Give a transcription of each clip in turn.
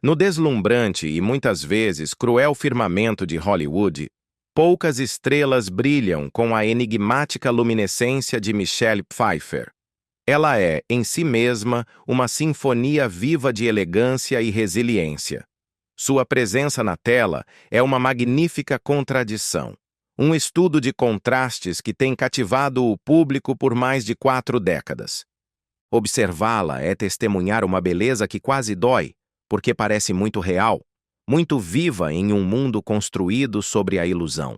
No deslumbrante e muitas vezes cruel firmamento de Hollywood, poucas estrelas brilham com a enigmática luminescência de Michelle Pfeiffer. Ela é, em si mesma, uma sinfonia viva de elegância e resiliência. Sua presença na tela é uma magnífica contradição. Um estudo de contrastes que tem cativado o público por mais de 4 décadas. Observá-la é testemunhar uma beleza que quase dói, porque parece muito real, muito viva em um mundo construído sobre a ilusão.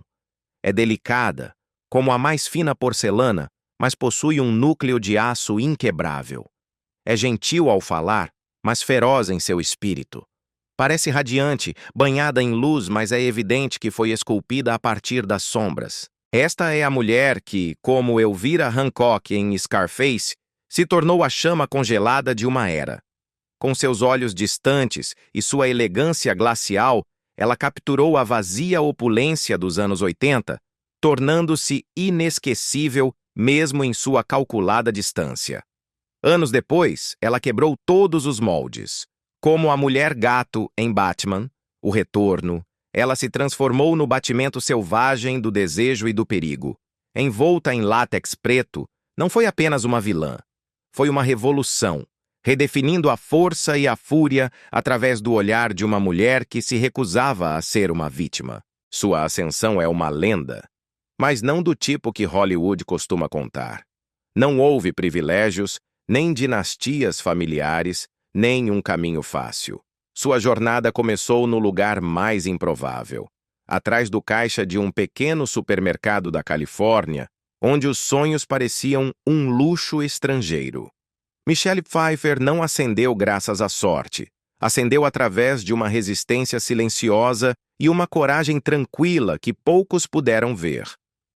É delicada, como a mais fina porcelana, mas possui um núcleo de aço inquebrável. É gentil ao falar, mas feroz em seu espírito. Parece radiante, banhada em luz, mas é evidente que foi esculpida a partir das sombras. Esta é a mulher que, como Elvira Hancock em Scarface, se tornou a chama congelada de uma era. Com seus olhos distantes e sua elegância glacial, ela capturou a vazia opulência dos anos 80, tornando-se inesquecível mesmo em sua calculada distância. Anos depois, ela quebrou todos os moldes. Como a mulher gato em Batman, O Retorno, ela se transformou no batimento selvagem do desejo e do perigo. Envolta em látex preto, não foi apenas uma vilã. Foi uma revolução, redefinindo a força e a fúria através do olhar de uma mulher que se recusava a ser uma vítima. Sua ascensão é uma lenda, mas não do tipo que Hollywood costuma contar. Não houve privilégios, nem dinastias familiares, nem um caminho fácil. Sua jornada começou no lugar mais improvável, atrás do caixa de um pequeno supermercado da Califórnia, onde os sonhos pareciam um luxo estrangeiro. Michelle Pfeiffer não ascendeu graças à sorte. Ascendeu através de uma resistência silenciosa e uma coragem tranquila que poucos puderam ver.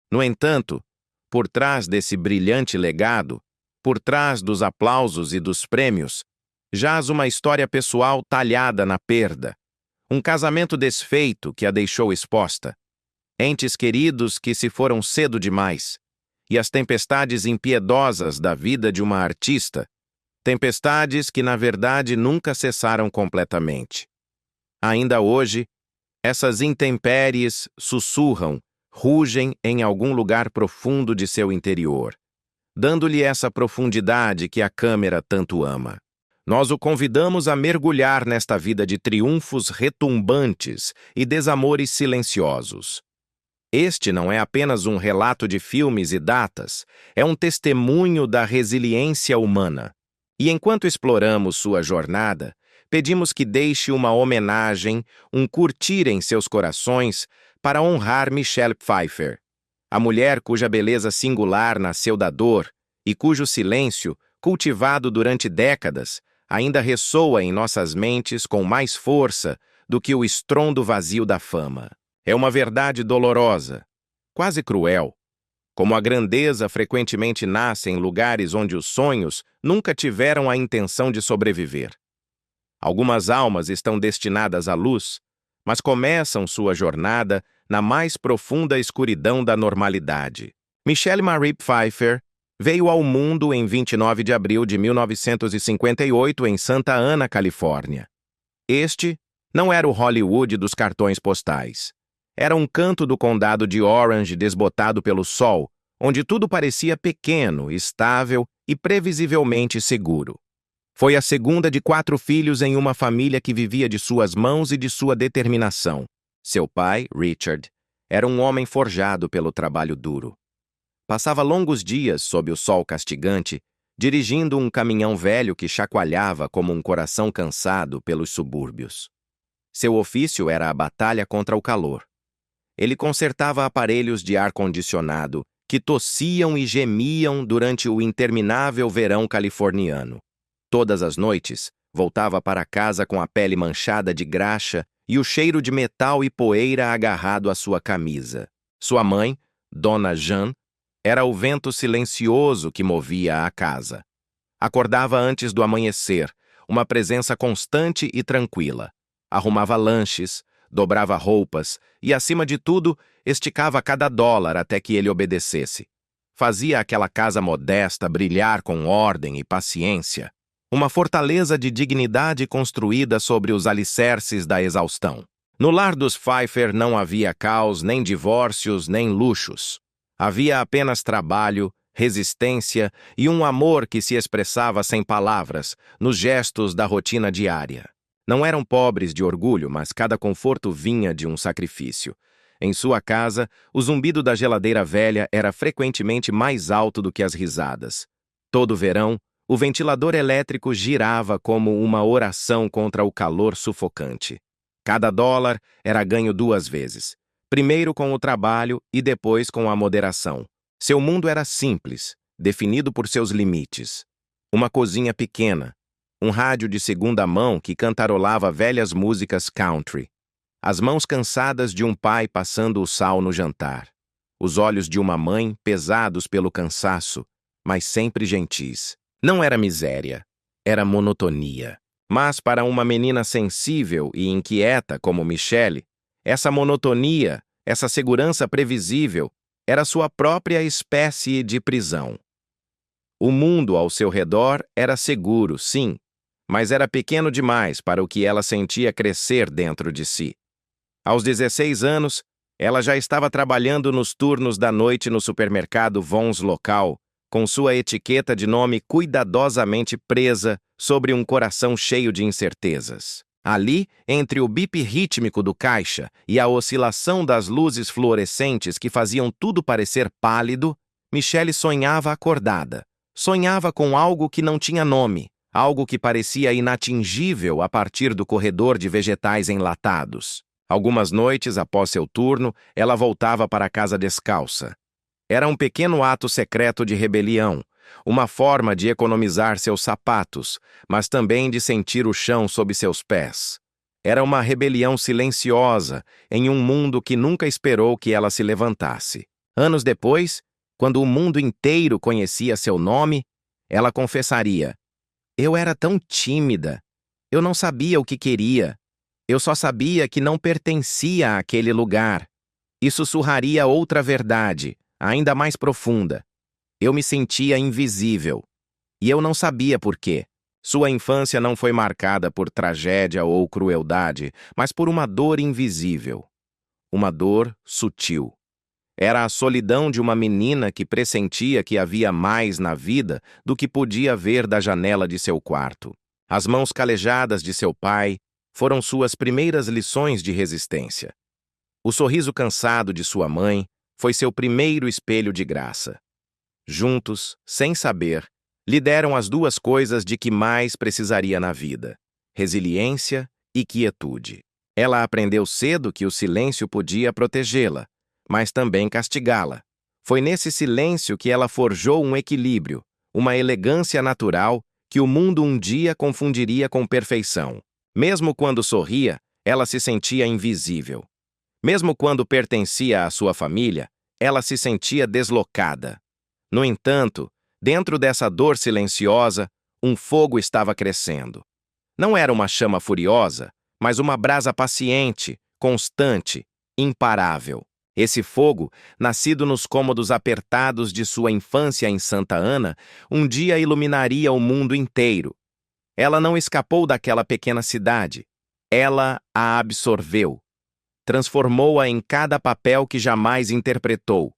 No entanto, por trás desse brilhante legado, por trás dos aplausos e dos prêmios, jaz uma história pessoal talhada na perda. Um casamento desfeito que a deixou exposta. Entes queridos que se foram cedo demais. E as tempestades impiedosas da vida de uma artista. Tempestades que, na verdade, nunca cessaram completamente. Ainda hoje, essas intempéries sussurram, rugem em algum lugar profundo de seu interior, dando-lhe essa profundidade que a câmera tanto ama. Nós o convidamos a mergulhar nesta vida de triunfos retumbantes e desamores silenciosos. Este não é apenas um relato de filmes e datas, é um testemunho da resiliência humana. E enquanto exploramos sua jornada, pedimos que deixe uma homenagem, um curtir em seus corações para honrar Michelle Pfeiffer, a mulher cuja beleza singular nasceu da dor e cujo silêncio, cultivado durante décadas, ainda ressoa em nossas mentes com mais força do que o estrondo vazio da fama. É uma verdade dolorosa, quase cruel, como a grandeza frequentemente nasce em lugares onde os sonhos nunca tiveram a intenção de sobreviver. Algumas almas estão destinadas à luz, mas começam sua jornada na mais profunda escuridão da normalidade. Michelle Marie Pfeiffer veio ao mundo em 29 de abril de 1958 em Santa Ana, Califórnia. Este não era o Hollywood dos cartões postais. Era um canto do condado de Orange desbotado pelo sol, onde tudo parecia pequeno, estável e previsivelmente seguro. Foi a segunda de 4 filhos em uma família que vivia de suas mãos e de sua determinação. Seu pai, Richard, era um homem forjado pelo trabalho duro. Passava longos dias sob o sol castigante, dirigindo um caminhão velho que chacoalhava como um coração cansado pelos subúrbios. Seu ofício era a batalha contra o calor. Ele consertava aparelhos de ar-condicionado que tossiam e gemiam durante o interminável verão californiano. Todas as noites, voltava para casa com a pele manchada de graxa e o cheiro de metal e poeira agarrado à sua camisa. Sua mãe, Dona Jean, era o vento silencioso que movia a casa. Acordava antes do amanhecer, uma presença constante e tranquila. Arrumava lanches, dobrava roupas e, acima de tudo, esticava cada dólar até que ele obedecesse. Fazia aquela casa modesta brilhar com ordem e paciência. uma fortaleza de dignidade construída sobre os alicerces da exaustão. No lar dos Pfeiffer não havia caos, nem divórcios, nem luxos. Havia apenas trabalho, resistência e um amor que se expressava sem palavras, nos gestos da rotina diária. Não eram pobres de orgulho, mas cada conforto vinha de um sacrifício. Em sua casa, o zumbido da geladeira velha era frequentemente mais alto do que as risadas. Todo verão, o ventilador elétrico girava como uma oração contra o calor sufocante. Cada dólar era ganho 2 vezes, primeiro com o trabalho e depois com a moderação. Seu mundo era simples, definido por seus limites. Uma cozinha pequena, um rádio de segunda mão que cantarolava velhas músicas country, as mãos cansadas de um pai passando o sal no jantar, os olhos de uma mãe pesados pelo cansaço, mas sempre gentis. Não era miséria, era monotonia. Mas para uma menina sensível e inquieta como Michelle, essa monotonia, essa segurança previsível, era sua própria espécie de prisão. O mundo ao seu redor era seguro, sim, mas era pequeno demais para o que ela sentia crescer dentro de si. Aos 16 anos, ela já estava trabalhando nos turnos da noite no supermercado Vons local, com sua etiqueta de nome cuidadosamente presa sobre um coração cheio de incertezas. Ali, entre o bip rítmico do caixa e a oscilação das luzes fluorescentes que faziam tudo parecer pálido, Michelle sonhava acordada. Sonhava com algo que não tinha nome, algo que parecia inatingível a partir do corredor de vegetais enlatados. Algumas noites, após seu turno, ela voltava para casa descalça. Era um pequeno ato secreto de rebelião, uma forma de economizar seus sapatos, mas também de sentir o chão sob seus pés. Era uma rebelião silenciosa em um mundo que nunca esperou que ela se levantasse. Anos depois, quando o mundo inteiro conhecia seu nome, ela confessaria: "Eu era tão tímida. Eu não sabia o que queria. Eu só sabia que não pertencia àquele lugar." E sussurraria outra verdade, ainda mais profunda. Eu me sentia invisível. E eu não sabia por quê. Sua infância não foi marcada por tragédia ou crueldade, mas por uma dor invisível. Uma dor sutil. Era a solidão de uma menina que pressentia que havia mais na vida do que podia ver da janela de seu quarto. As mãos calejadas de seu pai foram suas primeiras lições de resistência. O sorriso cansado de sua mãe foi seu primeiro espelho de graça. Juntos, sem saber, lhe deram as duas coisas de que mais precisaria na vida: resiliência e quietude. Ela aprendeu cedo que o silêncio podia protegê-la, mas também castigá-la. Foi nesse silêncio que ela forjou um equilíbrio, uma elegância natural que o mundo um dia confundiria com perfeição. Mesmo quando sorria, ela se sentia invisível. Mesmo quando pertencia à sua família, ela se sentia deslocada. No entanto, dentro dessa dor silenciosa, um fogo estava crescendo. Não era uma chama furiosa, mas uma brasa paciente, constante, imparável. Esse fogo, nascido nos cômodos apertados de sua infância em Santa Ana, um dia iluminaria o mundo inteiro. Ela não escapou daquela pequena cidade. Ela a absorveu. Transformou-a em cada papel que jamais interpretou.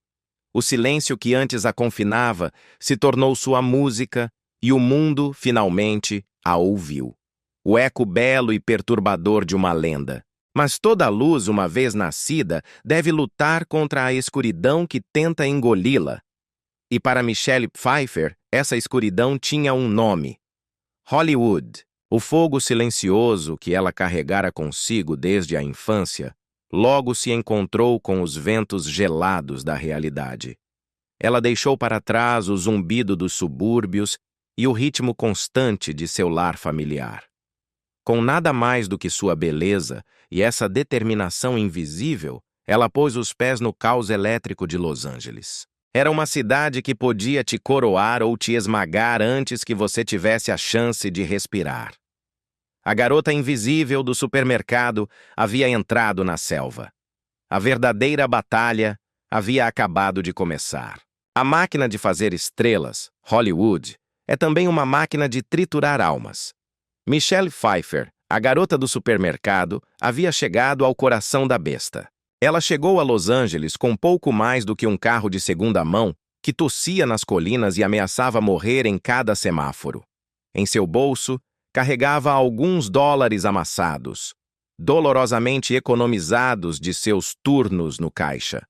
O silêncio que antes a confinava se tornou sua música e o mundo, finalmente, a ouviu. O eco belo e perturbador de uma lenda. Mas toda luz, uma vez nascida, deve lutar contra a escuridão que tenta engoli-la. E para Michelle Pfeiffer, essa escuridão tinha um nome: Hollywood. O fogo silencioso que ela carregara consigo desde a infância logo se encontrou com os ventos gelados da realidade. Ela deixou para trás o zumbido dos subúrbios e o ritmo constante de seu lar familiar. Com nada mais do que sua beleza e essa determinação invisível, ela pôs os pés no caos elétrico de Los Angeles. Era uma cidade que podia te coroar ou te esmagar antes que você tivesse a chance de respirar. A garota invisível do supermercado havia entrado na selva. A verdadeira batalha havia acabado de começar. A máquina de fazer estrelas, Hollywood, é também uma máquina de triturar almas. Michelle Pfeiffer, a garota do supermercado, havia chegado ao coração da besta. Ela chegou a Los Angeles com pouco mais do que um carro de segunda mão que tossia nas colinas e ameaçava morrer em cada semáforo. Em seu bolso, carregava alguns dólares amassados, dolorosamente economizados de seus turnos no caixa.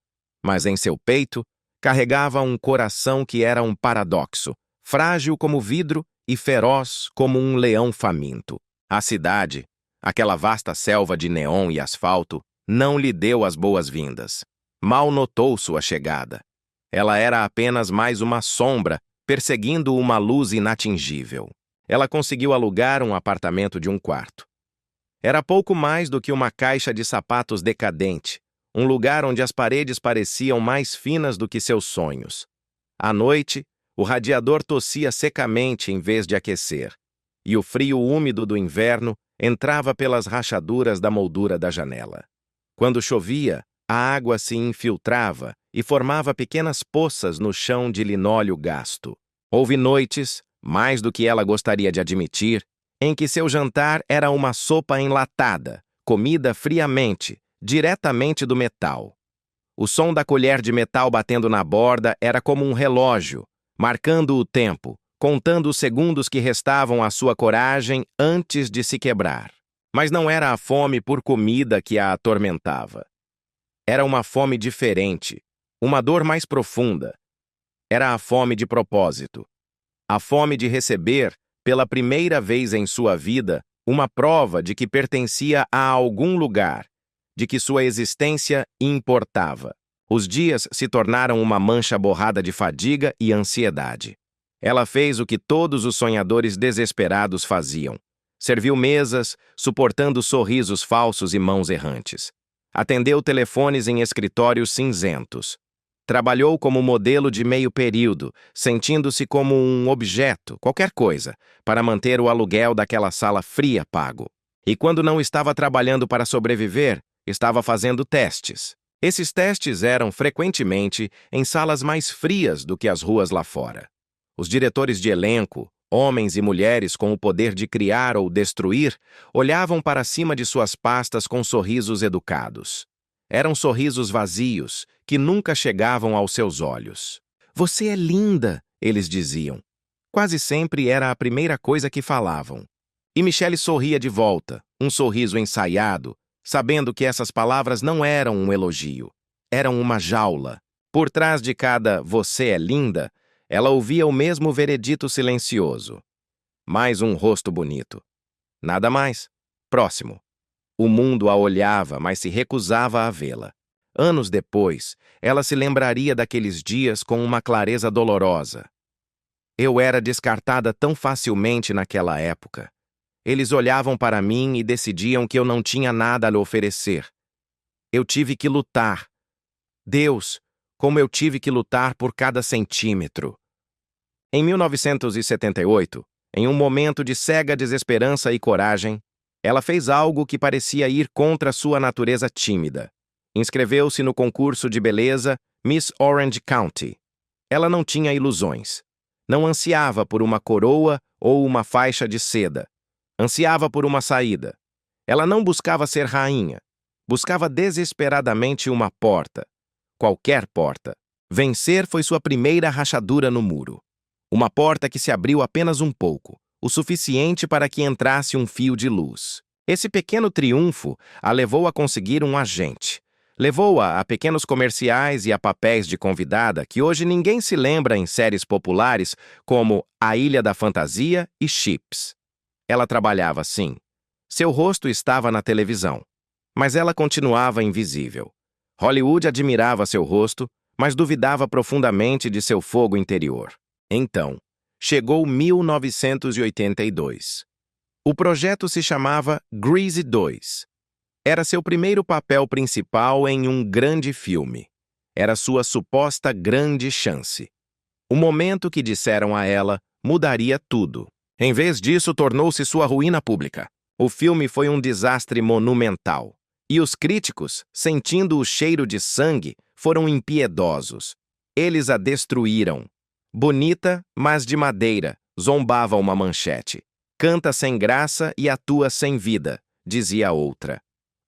Mas em seu peito, carregava um coração que era um paradoxo, frágil como vidro e feroz como um leão faminto. A cidade, aquela vasta selva de neon e asfalto, não lhe deu as boas-vindas. Mal notou sua chegada. Ela era apenas mais uma sombra, perseguindo uma luz inatingível. Ela conseguiu alugar um apartamento de um quarto. Era pouco mais do que uma caixa de sapatos decadente, um lugar onde as paredes pareciam mais finas do que seus sonhos. À noite, o radiador tossia secamente em vez de aquecer, e o frio úmido do inverno entrava pelas rachaduras da moldura da janela. Quando chovia, a água se infiltrava e formava pequenas poças no chão de linóleo gasto. Houve noites, mais do que ela gostaria de admitir, em que seu jantar era uma sopa enlatada, comida friamente, diretamente do metal. O som da colher de metal batendo na borda era como um relógio, marcando o tempo, contando os segundos que restavam à sua coragem antes de se quebrar. Mas não era a fome por comida que a atormentava. Era uma fome diferente, uma dor mais profunda. Era a fome de propósito. A fome de receber, pela primeira vez em sua vida, uma prova de que pertencia a algum lugar, de que sua existência importava. Os dias se tornaram uma mancha borrada de fadiga e ansiedade. Ela fez o que todos os sonhadores desesperados faziam. Serviu mesas, suportando sorrisos falsos e mãos errantes. Atendeu telefones em escritórios cinzentos. Trabalhou como modelo de meio período, sentindo-se como um objeto, qualquer coisa, para manter o aluguel daquela sala fria pago. E quando não estava trabalhando para sobreviver, estava fazendo testes. Esses testes eram, frequentemente, em salas mais frias do que as ruas lá fora. Os diretores de elenco, homens e mulheres com o poder de criar ou destruir, olhavam para cima de suas pastas com sorrisos educados. Eram sorrisos vazios, que nunca chegavam aos seus olhos. "Você é linda", eles diziam. Quase sempre era a primeira coisa que falavam. E Michelle sorria de volta, um sorriso ensaiado, sabendo que essas palavras não eram um elogio. Eram uma jaula. Por trás de cada "você é linda", ela ouvia o mesmo veredito silencioso. Mais um rosto bonito. Nada mais. Próximo. O mundo a olhava, mas se recusava a vê-la. Anos depois, ela se lembraria daqueles dias com uma clareza dolorosa. Eu era descartada tão facilmente naquela época. Eles olhavam para mim e decidiam que eu não tinha nada a lhe oferecer. Eu tive que lutar. Deus, como eu tive que lutar por cada centímetro. Em 1978, em um momento de cega desesperança e coragem, ela fez algo que parecia ir contra sua natureza tímida. Inscreveu-se no concurso de beleza Miss Orange County. Ela não tinha ilusões. Não ansiava por uma coroa ou uma faixa de seda. Ansiava por uma saída. Ela não buscava ser rainha. Buscava desesperadamente uma porta. Qualquer porta. Vencer foi sua primeira rachadura no muro. Uma porta que se abriu apenas um pouco, o suficiente para que entrasse um fio de luz. Esse pequeno triunfo a levou a conseguir um agente. Levou-a a pequenos comerciais e a papéis de convidada que hoje ninguém se lembra em séries populares como A Ilha da Fantasia e Chips. Ela trabalhava assim. Seu rosto estava na televisão, mas ela continuava invisível. Hollywood admirava seu rosto, mas duvidava profundamente de seu fogo interior. Então, chegou 1982. O projeto se chamava Grease 2. Era seu primeiro papel principal em um grande filme. Era sua suposta grande chance. O momento que disseram a ela mudaria tudo. Em vez disso, tornou-se sua ruína pública. O filme foi um desastre monumental. E os críticos, sentindo o cheiro de sangue, foram impiedosos. Eles a destruíram. Bonita, mas de madeira, zombava uma manchete. Canta sem graça e atua sem vida, dizia a outra.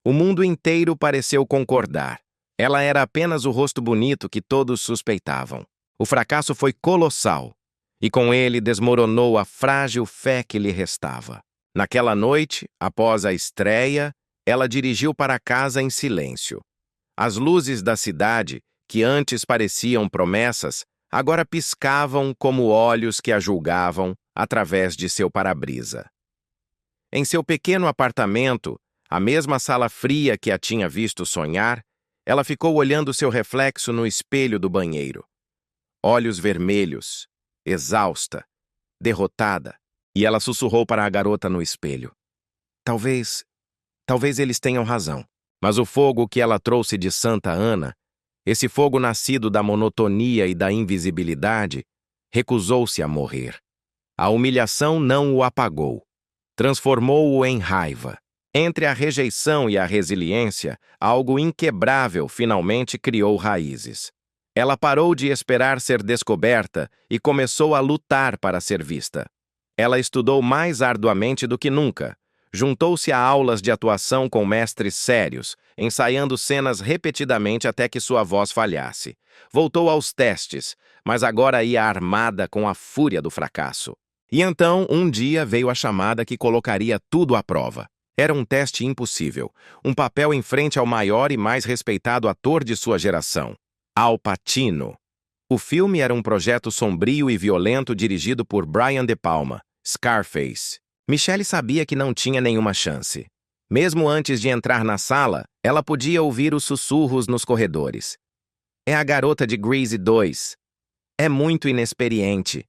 O mundo inteiro pareceu concordar. Ela era apenas o rosto bonito que todos suspeitavam. O fracasso foi colossal, e com ele desmoronou a frágil fé que lhe restava. Naquela noite, após a estreia, ela dirigiu para casa em silêncio. As luzes da cidade, que antes pareciam promessas, agora piscavam como olhos que a julgavam através de seu para-brisa. Em seu pequeno apartamento, a mesma sala fria que a tinha visto sonhar, ela ficou olhando seu reflexo no espelho do banheiro. Olhos vermelhos, exausta, derrotada, e ela sussurrou para a garota no espelho. Talvez eles tenham razão. Mas o fogo que ela trouxe de Santa Ana, esse fogo nascido da monotonia e da invisibilidade, recusou-se a morrer. A humilhação não o apagou. Transformou-o em raiva. Entre a rejeição e a resiliência, algo inquebrável finalmente criou raízes. Ela parou de esperar ser descoberta e começou a lutar para ser vista. Ela estudou mais arduamente do que nunca. Juntou-se a aulas de atuação com mestres sérios, ensaiando cenas repetidamente até que sua voz falhasse. Voltou aos testes, mas agora ia armada com a fúria do fracasso. E então, um dia, veio a chamada que colocaria tudo à prova. Era um teste impossível, um papel em frente ao maior e mais respeitado ator de sua geração, Al Pacino. O filme era um projeto sombrio e violento dirigido por Brian De Palma, Scarface. Michelle sabia que não tinha nenhuma chance. Mesmo antes de entrar na sala, ela podia ouvir os sussurros nos corredores. É a garota de Grease 2. É muito inexperiente.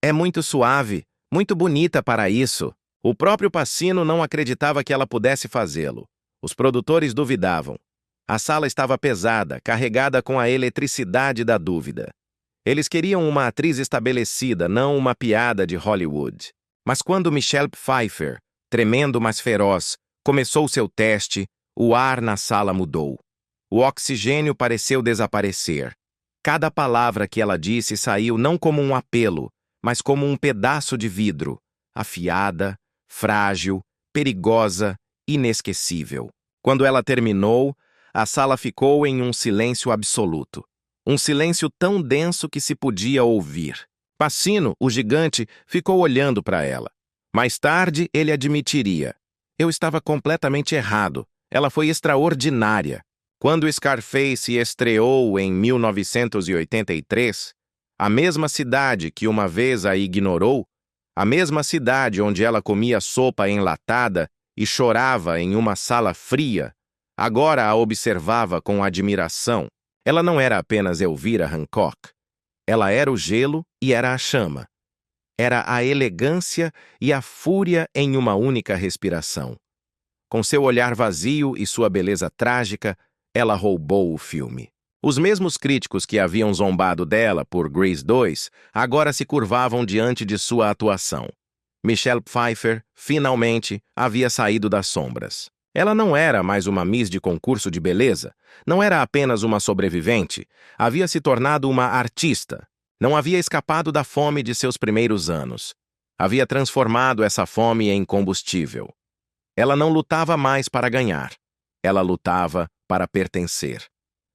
É muito suave, muito bonita para isso. O próprio Pacino não acreditava que ela pudesse fazê-lo. Os produtores duvidavam. A sala estava pesada, carregada com a eletricidade da dúvida. Eles queriam uma atriz estabelecida, não uma piada de Hollywood. Mas quando Michelle Pfeiffer, tremendo mas feroz, começou seu teste, o ar na sala mudou. O oxigênio pareceu desaparecer. Cada palavra que ela disse saiu não como um apelo, mas como um pedaço de vidro, afiada, frágil, perigosa, inesquecível. Quando ela terminou, a sala ficou em um silêncio absoluto. Um silêncio tão denso que se podia ouvir. Pacino, o gigante, ficou olhando para ela. Mais tarde, ele admitiria. Eu estava completamente errado. Ela foi extraordinária. Quando Scarface estreou em 1983, a mesma cidade que uma vez a ignorou, a mesma cidade onde ela comia sopa enlatada e chorava em uma sala fria, agora a observava com admiração. Ela não era apenas Elvira Hancock. Ela era o gelo e era a chama. Era a elegância e a fúria em uma única respiração. Com seu olhar vazio e sua beleza trágica, ela roubou o filme. Os mesmos críticos que haviam zombado dela por Grease 2 agora se curvavam diante de sua atuação. Michelle Pfeiffer, finalmente, havia saído das sombras. Ela não era mais uma Miss de concurso de beleza, não era apenas uma sobrevivente, havia se tornado uma artista. Não havia escapado da fome de seus primeiros anos. Havia transformado essa fome em combustível. Ela não lutava mais para ganhar. Ela lutava para pertencer.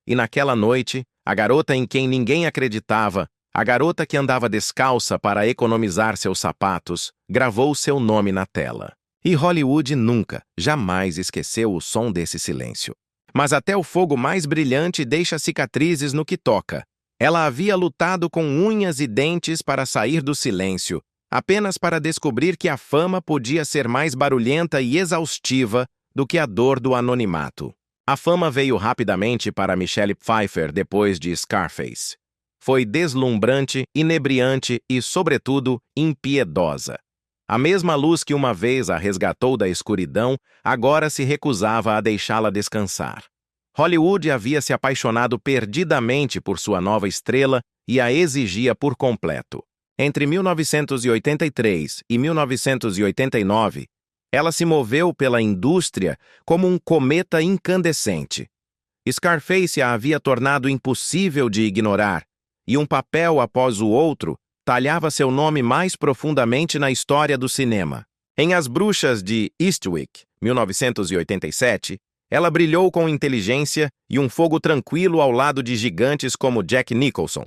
E naquela noite, a garota em quem ninguém acreditava, a garota que andava descalça para economizar seus sapatos, gravou seu nome na tela. E Hollywood nunca, jamais esqueceu o som desse silêncio. Mas até o fogo mais brilhante deixa cicatrizes no que toca. Ela havia lutado com unhas e dentes para sair do silêncio, apenas para descobrir que a fama podia ser mais barulhenta e exaustiva do que a dor do anonimato. A fama veio rapidamente para Michelle Pfeiffer depois de Scarface. Foi deslumbrante, inebriante e, sobretudo, impiedosa. A mesma luz que uma vez a resgatou da escuridão, agora se recusava a deixá-la descansar. Hollywood havia se apaixonado perdidamente por sua nova estrela e a exigia por completo. Entre 1983 e 1989, ela se moveu pela indústria como um cometa incandescente. Scarface a havia tornado impossível de ignorar, e um papel após o outro, talhava seu nome mais profundamente na história do cinema. Em As Bruxas de Eastwick, 1987, ela brilhou com inteligência e um fogo tranquilo ao lado de gigantes como Jack Nicholson.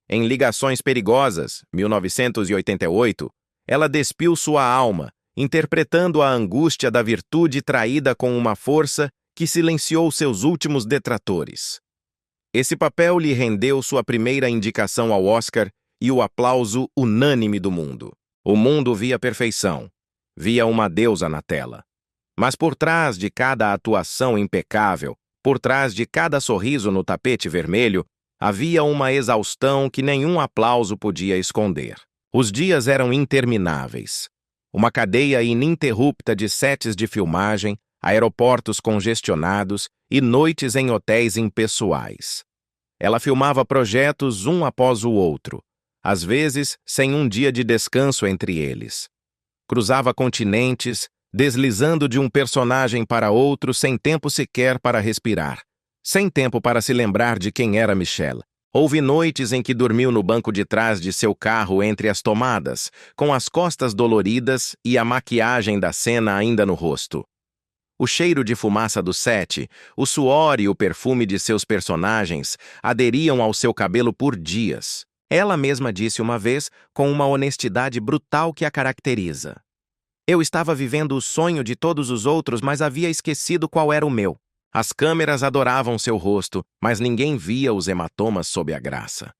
Em Ligações Perigosas, 1988, ela despiu sua alma, interpretando a angústia da virtude traída com uma força que silenciou seus últimos detratores. Esse papel lhe rendeu sua primeira indicação ao Oscar e o aplauso unânime do mundo. O mundo via perfeição, via uma deusa na tela. Mas por trás de cada atuação impecável, por trás de cada sorriso no tapete vermelho, havia uma exaustão que nenhum aplauso podia esconder. Os dias eram intermináveis. Uma cadeia ininterrupta de sets de filmagem, aeroportos congestionados e noites em hotéis impessoais. Ela filmava projetos um após o outro, às vezes sem um dia de descanso entre eles. Cruzava continentes, deslizando de um personagem para outro sem tempo sequer para respirar, sem tempo para se lembrar de quem era Michelle. Houve noites em que dormiu no banco de trás de seu carro entre as tomadas, com as costas doloridas e a maquiagem da cena ainda no rosto. O cheiro de fumaça do set, o suor e o perfume de seus personagens aderiam ao seu cabelo por dias. Ela mesma disse uma vez, com uma honestidade brutal que a caracteriza: "Eu estava vivendo o sonho de todos os outros, mas havia esquecido qual era o meu. As câmeras adoravam seu rosto, mas ninguém via os hematomas sob a graça.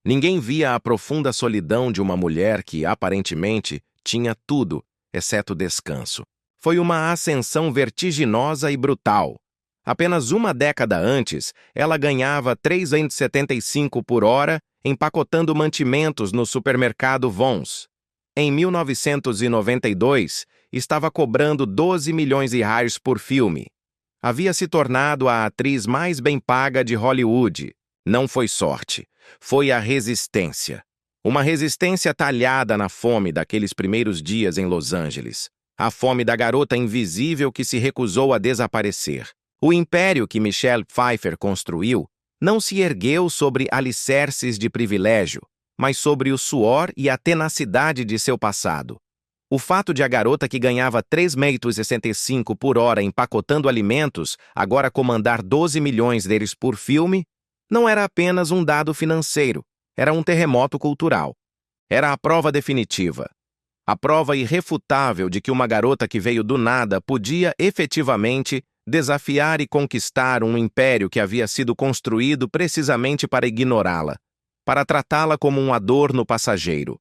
Ninguém via a profunda solidão de uma mulher que, aparentemente, tinha tudo, exceto descanso. Foi uma ascensão vertiginosa e brutal. Apenas uma década antes, ela ganhava R$3,75 por hora empacotando mantimentos no supermercado Vons. Em 1992, estava cobrando R$12 milhões por filme. Havia se tornado a atriz mais bem paga de Hollywood. Não foi sorte, foi a resistência. Uma resistência talhada na fome daqueles primeiros dias em Los Angeles. A fome da garota invisível que se recusou a desaparecer. O império que Michelle Pfeiffer construiu não se ergueu sobre alicerces de privilégio, mas sobre o suor e a tenacidade de seu passado. O fato de a garota que ganhava R$3,65 por hora empacotando alimentos agora comandar R$12 milhões por filme não era apenas um dado financeiro, era um terremoto cultural. Era a prova definitiva. A prova irrefutável de que uma garota que veio do nada podia efetivamente desafiar e conquistar um império que havia sido construído precisamente para ignorá-la, para tratá-la como um adorno passageiro.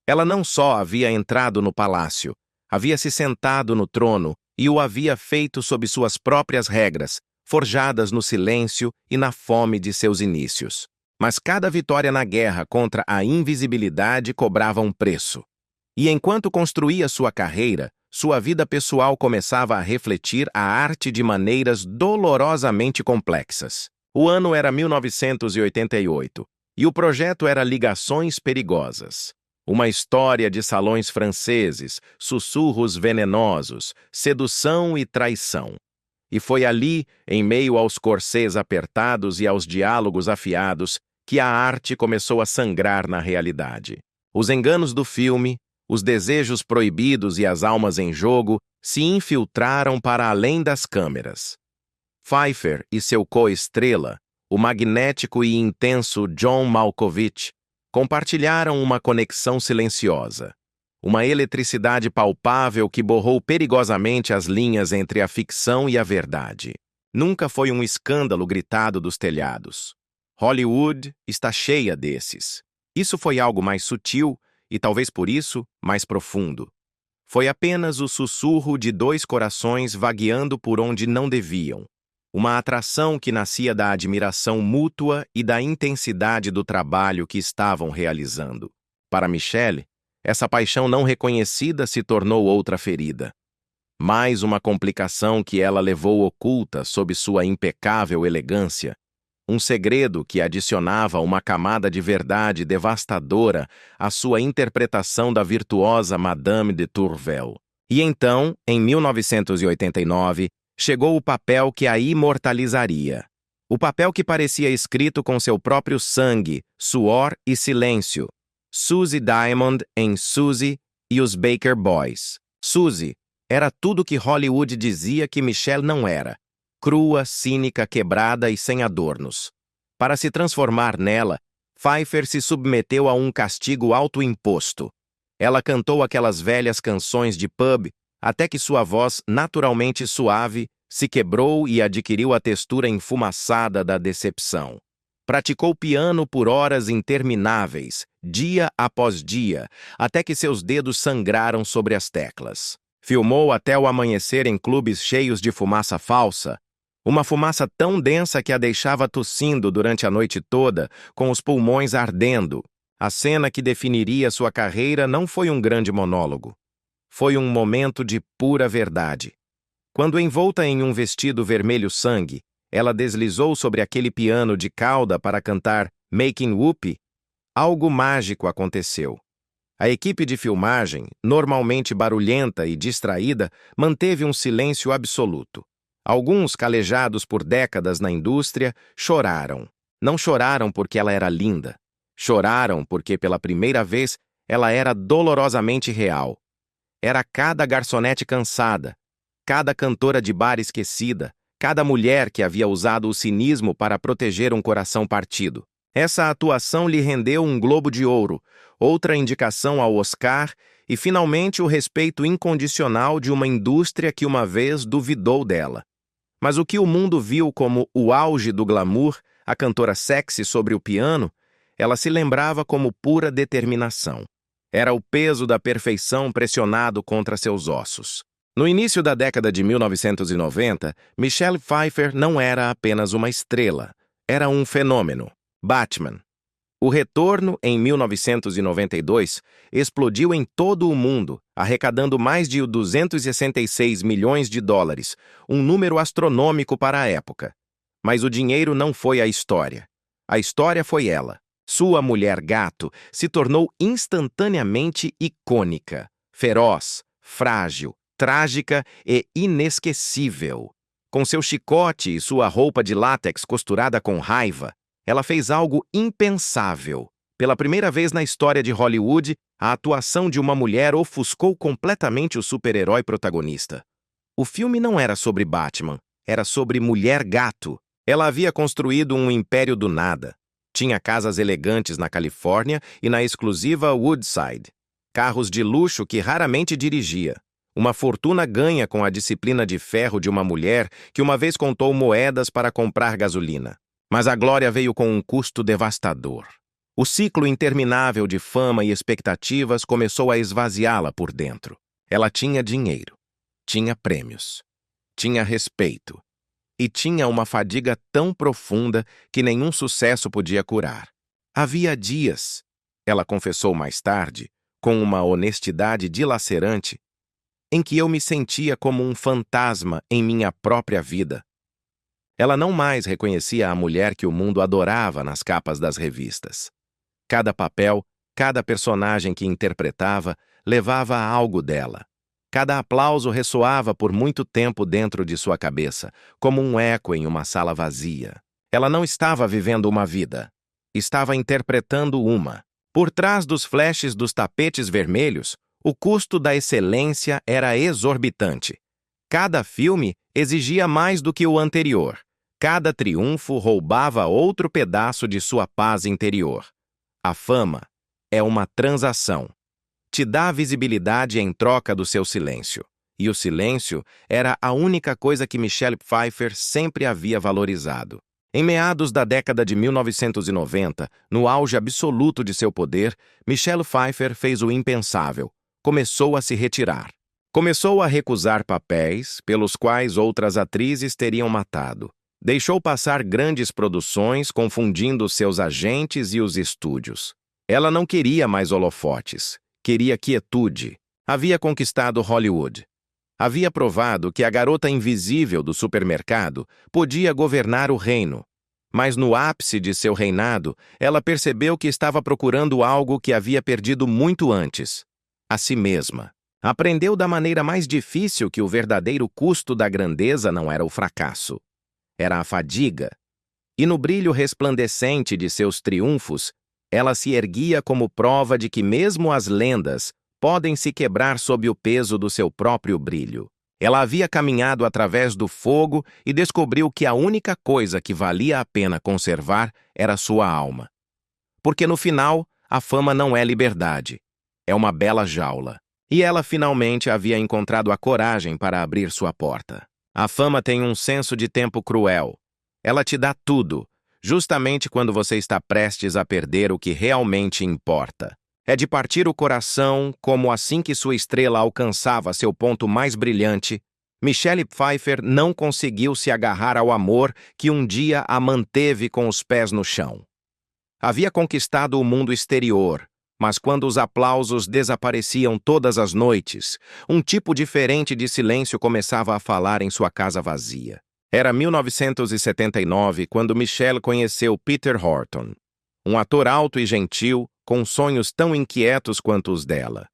Ela não só havia entrado no palácio, havia se sentado no trono e o havia feito sob suas próprias regras, forjadas no silêncio e na fome de seus inícios. Mas cada vitória na guerra contra a invisibilidade cobrava um preço. E enquanto construía sua carreira, sua vida pessoal começava a refletir a arte de maneiras dolorosamente complexas. O ano era 1988, e o projeto era Ligações Perigosas. Uma história de salões franceses, sussurros venenosos, sedução e traição. E foi ali, em meio aos corsês apertados e aos diálogos afiados, que a arte começou a sangrar na realidade. Os enganos do filme, os desejos proibidos e as almas em jogo se infiltraram para além das câmeras. Pfeiffer e seu co-estrela, o magnético e intenso John Malkovich, compartilharam uma conexão silenciosa, uma eletricidade palpável que borrou perigosamente as linhas entre a ficção e a verdade. Nunca foi um escândalo gritado dos telhados. Hollywood está cheia desses. Isso foi algo mais sutil e, talvez por isso, mais profundo. Foi apenas o sussurro de dois corações vagueando por onde não deviam. Uma atração que nascia da admiração mútua e da intensidade do trabalho que estavam realizando. Para Michelle, essa paixão não reconhecida se tornou outra ferida. Mais uma complicação que ela levou oculta sob sua impecável elegância. Um segredo que adicionava uma camada de verdade devastadora à sua interpretação da virtuosa Madame de Tourvel. E então, em 1989, chegou o papel que a imortalizaria. O papel que parecia escrito com seu próprio sangue, suor e silêncio. Susie Diamond em Susie e os Baker Boys. Susie era tudo que Hollywood dizia que Michelle não era. Crua, cínica, quebrada e sem adornos. Para se transformar nela, Pfeiffer se submeteu a um castigo autoimposto. Ela cantou aquelas velhas canções de pub até que sua voz, naturalmente suave, se quebrou e adquiriu a textura enfumaçada da decepção. Praticou piano por horas intermináveis, dia após dia, até que seus dedos sangraram sobre as teclas. Filmou até o amanhecer em clubes cheios de fumaça falsa, uma fumaça tão densa que a deixava tossindo durante a noite toda, com os pulmões ardendo. A cena que definiria sua carreira não foi um grande monólogo. Foi um momento de pura verdade. Quando envolta em um vestido vermelho sangue, ela deslizou sobre aquele piano de cauda para cantar Making Whoopee, algo mágico aconteceu. A equipe de filmagem, normalmente barulhenta e distraída, manteve um silêncio absoluto. Alguns, calejados por décadas na indústria, choraram. Não choraram porque ela era linda. Choraram porque, pela primeira vez, ela era dolorosamente real. Era cada garçonete cansada, cada cantora de bar esquecida, cada mulher que havia usado o cinismo para proteger um coração partido. Essa atuação lhe rendeu um Globo de Ouro, outra indicação ao Oscar e, finalmente, o respeito incondicional de uma indústria que uma vez duvidou dela. Mas o que o mundo viu como o auge do glamour, a cantora sexy sobre o piano, ela se lembrava como pura determinação. Era o peso da perfeição pressionado contra seus ossos. No início da década de 1990, Michelle Pfeiffer não era apenas uma estrela, era um fenômeno. Batman. O retorno, em 1992, explodiu em todo o mundo, arrecadando mais de 266 milhões de dólares, um número astronômico para a época. Mas o dinheiro não foi a história. A história foi ela. Sua mulher gato se tornou instantaneamente icônica, feroz, frágil, trágica e inesquecível. Com seu chicote e sua roupa de látex costurada com raiva, ela fez algo impensável. Pela primeira vez na história de Hollywood, a atuação de uma mulher ofuscou completamente o super-herói protagonista. O filme não era sobre Batman, era sobre Mulher Gato. Ela havia construído um império do nada. Tinha casas elegantes na Califórnia e na exclusiva Woodside. Carros de luxo que raramente dirigia. Uma fortuna ganha com a disciplina de ferro de uma mulher que uma vez contou moedas para comprar gasolina. Mas a glória veio com um custo devastador. O ciclo interminável de fama e expectativas começou a esvaziá-la por dentro. Ela tinha dinheiro, tinha prêmios, tinha respeito e tinha uma fadiga tão profunda que nenhum sucesso podia curar. Havia dias, ela confessou mais tarde, com uma honestidade dilacerante, em que eu me sentia como um fantasma em minha própria vida. Ela não mais reconhecia a mulher que o mundo adorava nas capas das revistas. Cada papel, cada personagem que interpretava, levava a algo dela. Cada aplauso ressoava por muito tempo dentro de sua cabeça, como um eco em uma sala vazia. Ela não estava vivendo uma vida. Estava interpretando uma. Por trás dos flashes dos tapetes vermelhos, o custo da excelência era exorbitante. Cada filme exigia mais do que o anterior. Cada triunfo roubava outro pedaço de sua paz interior. A fama é uma transação. Te dá visibilidade em troca do seu silêncio. E o silêncio era a única coisa que Michelle Pfeiffer sempre havia valorizado. Em meados da década de 1990, no auge absoluto de seu poder, Michelle Pfeiffer fez o impensável. Começou a se retirar. Começou a recusar papéis pelos quais outras atrizes teriam matado. Deixou passar grandes produções, confundindo seus agentes e os estúdios. Ela não queria mais holofotes. Queria quietude. Havia conquistado Hollywood. Havia provado que a garota invisível do supermercado podia governar o reino. Mas no ápice de seu reinado, ela percebeu que estava procurando algo que havia perdido muito antes: a si mesma. Aprendeu da maneira mais difícil que o verdadeiro custo da grandeza não era o fracasso. Era a fadiga. E no brilho resplandecente de seus triunfos, Ela se erguia como prova de que mesmo as lendas podem se quebrar sob o peso do seu próprio brilho. Ela havia caminhado através do fogo e descobriu que a única coisa que valia a pena conservar era sua alma. Porque no final, a fama não é liberdade. É uma bela jaula. E ela finalmente havia encontrado a coragem para abrir sua porta. A fama tem um senso de tempo cruel. Ela te dá tudo, justamente quando você está prestes a perder o que realmente importa. É de partir o coração, como assim que sua estrela alcançava seu ponto mais brilhante, Michelle Pfeiffer não conseguiu se agarrar ao amor que um dia a manteve com os pés no chão. Havia conquistado o mundo exterior, mas quando os aplausos desapareciam todas as noites, um tipo diferente de silêncio começava a falar em sua casa vazia. Era 1979 quando Michelle conheceu Peter Horton, um ator alto e gentil, com sonhos tão inquietos quanto os dela.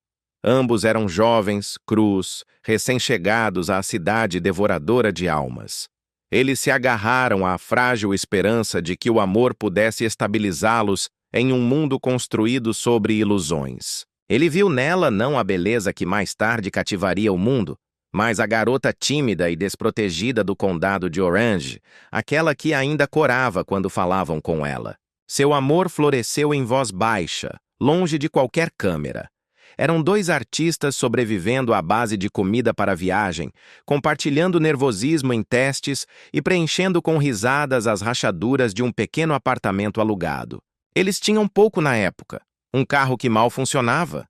Ambos eram jovens, crus, recém-chegados à cidade devoradora de almas. Eles se agarraram à frágil esperança de que o amor pudesse estabilizá-los em um mundo construído sobre ilusões. Ele viu nela não a beleza que mais tarde cativaria o mundo, mas a garota tímida e desprotegida do condado de Orange, aquela que ainda corava quando falavam com ela. Seu amor floresceu em voz baixa, longe de qualquer câmera. Eram dois artistas sobrevivendo à base de comida para a viagem, compartilhando nervosismo em testes e preenchendo com risadas as rachaduras de um pequeno apartamento alugado. Eles tinham pouco na época, um carro que mal funcionava,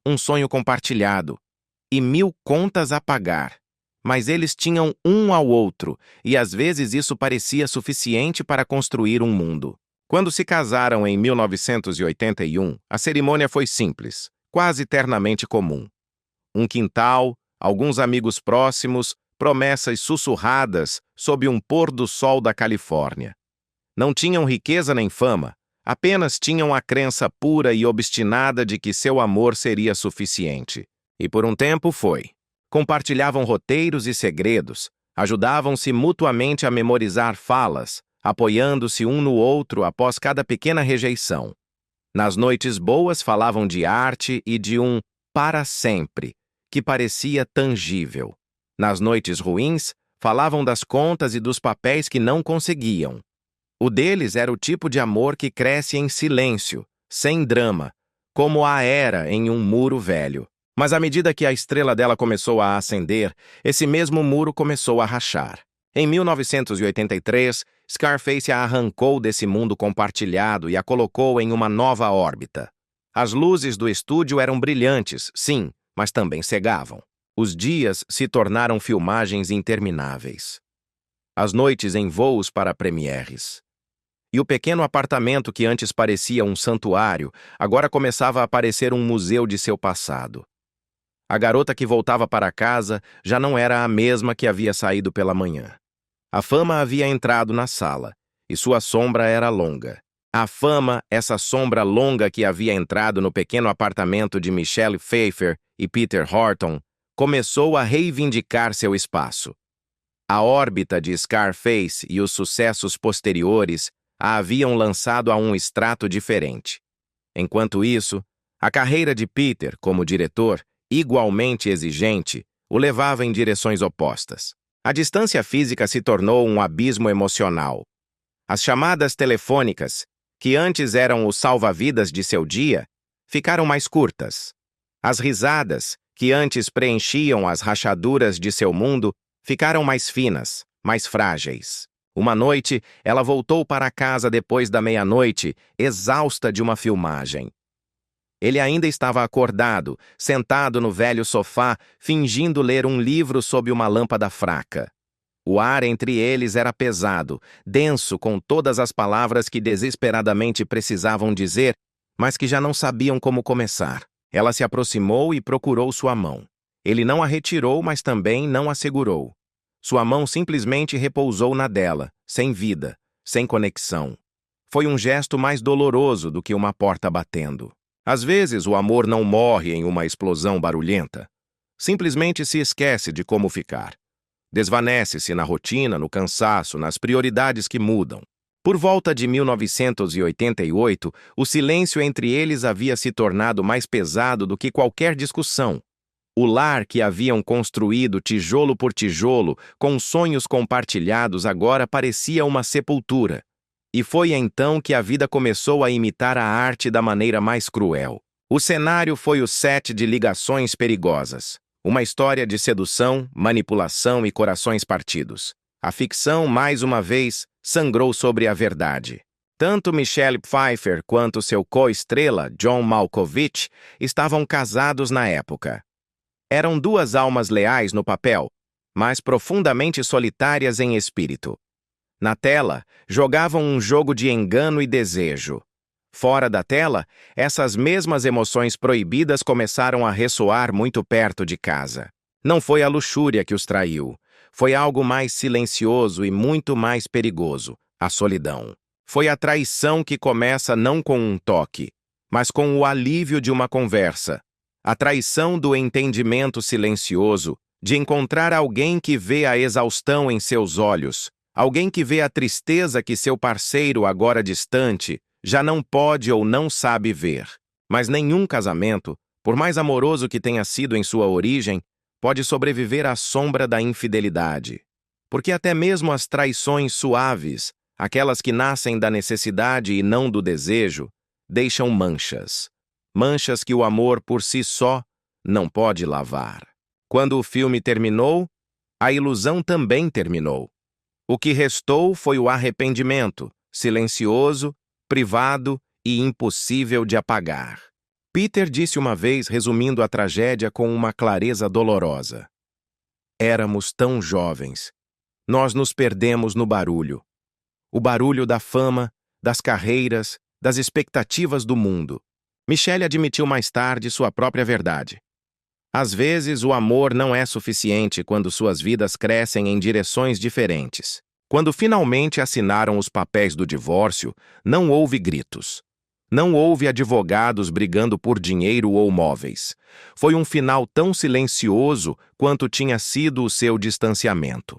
um sonho compartilhado e 1000 contas a pagar. Mas eles tinham um ao outro, e às vezes isso parecia suficiente para construir um mundo. Quando se casaram em 1981, a cerimônia foi simples, quase ternamente comum. Um quintal, alguns amigos próximos, promessas sussurradas sob um pôr do sol da Califórnia. Não tinham riqueza nem fama, apenas tinham a crença pura e obstinada de que seu amor seria suficiente. E por um tempo foi. Compartilhavam roteiros e segredos, ajudavam-se mutuamente a memorizar falas, apoiando-se um no outro após cada pequena rejeição. Nas noites boas falavam de arte e de um para sempre, que parecia tangível. Nas noites ruins, falavam das contas e dos papéis que não conseguiam. O deles era o tipo de amor que cresce em silêncio, sem drama, como a era em um muro velho. Mas à medida que a estrela dela começou a acender, esse mesmo muro começou a rachar. Em 1983, Scarface a arrancou desse mundo compartilhado e a colocou em uma nova órbita. As luzes do estúdio eram brilhantes, sim, mas também cegavam. Os dias se tornaram filmagens intermináveis. As noites em voos para premieres. E o pequeno apartamento que antes parecia um santuário, agora começava a parecer um museu de seu passado. A garota que voltava para casa já não era a mesma que havia saído pela manhã. A fama havia entrado na sala, e sua sombra era longa. A fama, essa sombra longa que havia entrado no pequeno apartamento de Michelle Pfeiffer e Peter Horton, começou a reivindicar seu espaço. A órbita de Scarface e os sucessos posteriores a haviam lançado a um estrato diferente. Enquanto isso, a carreira de Peter como diretor, igualmente exigente, o levava em direções opostas. A distância física se tornou um abismo emocional. As chamadas telefônicas, que antes eram o salva-vidas de seu dia, ficaram mais curtas. As risadas, que antes preenchiam as rachaduras de seu mundo, ficaram mais finas, mais frágeis. Uma noite, ela voltou para casa depois da meia-noite, exausta de uma filmagem. Ele ainda estava acordado, sentado no velho sofá, fingindo ler um livro sob uma lâmpada fraca. O ar entre eles era pesado, denso com todas as palavras que desesperadamente precisavam dizer, mas que já não sabiam como começar. Ela se aproximou e procurou sua mão. Ele não a retirou, mas também não a segurou. Sua mão simplesmente repousou na dela, sem vida, sem conexão. Foi um gesto mais doloroso do que uma porta batendo. Às vezes, o amor não morre em uma explosão barulhenta. Simplesmente se esquece de como ficar. Desvanece-se na rotina, no cansaço, nas prioridades que mudam. Por volta de 1988, o silêncio entre eles havia se tornado mais pesado do que qualquer discussão. O lar que haviam construído tijolo por tijolo, com sonhos compartilhados, agora parecia uma sepultura. E foi então que a vida começou a imitar a arte da maneira mais cruel. O cenário foi o set de Ligações Perigosas, uma história de sedução, manipulação e corações partidos. A ficção, mais uma vez, sangrou sobre a verdade. Tanto Michelle Pfeiffer quanto seu co-estrela, John Malkovich, estavam casados na época. Eram duas almas leais no papel, mas profundamente solitárias em espírito. Na tela, jogavam um jogo de engano e desejo. Fora da tela, essas mesmas emoções proibidas começaram a ressoar muito perto de casa. Não foi a luxúria que os traiu. Foi algo mais silencioso e muito mais perigoso, a solidão. Foi a traição que começa não com um toque, mas com o alívio de uma conversa. A traição do entendimento silencioso, de encontrar alguém que vê a exaustão em seus olhos, alguém que vê a tristeza que seu parceiro, agora distante, já não pode ou não sabe ver. Mas nenhum casamento, por mais amoroso que tenha sido em sua origem, pode sobreviver à sombra da infidelidade. Porque até mesmo as traições suaves, aquelas que nascem da necessidade e não do desejo, deixam manchas. Manchas que o amor por si só não pode lavar. Quando o filme terminou, a ilusão também terminou. O que restou foi o arrependimento, silencioso, privado e impossível de apagar. Peter disse uma vez, resumindo a tragédia com uma clareza dolorosa: éramos tão jovens. Nós nos perdemos no barulho. O barulho da fama, das carreiras, das expectativas do mundo. Michelle admitiu mais tarde sua própria verdade. Às vezes, o amor não é suficiente quando suas vidas crescem em direções diferentes. Quando finalmente assinaram os papéis do divórcio, não houve gritos. Não houve advogados brigando por dinheiro ou móveis. Foi um final tão silencioso quanto tinha sido o seu distanciamento.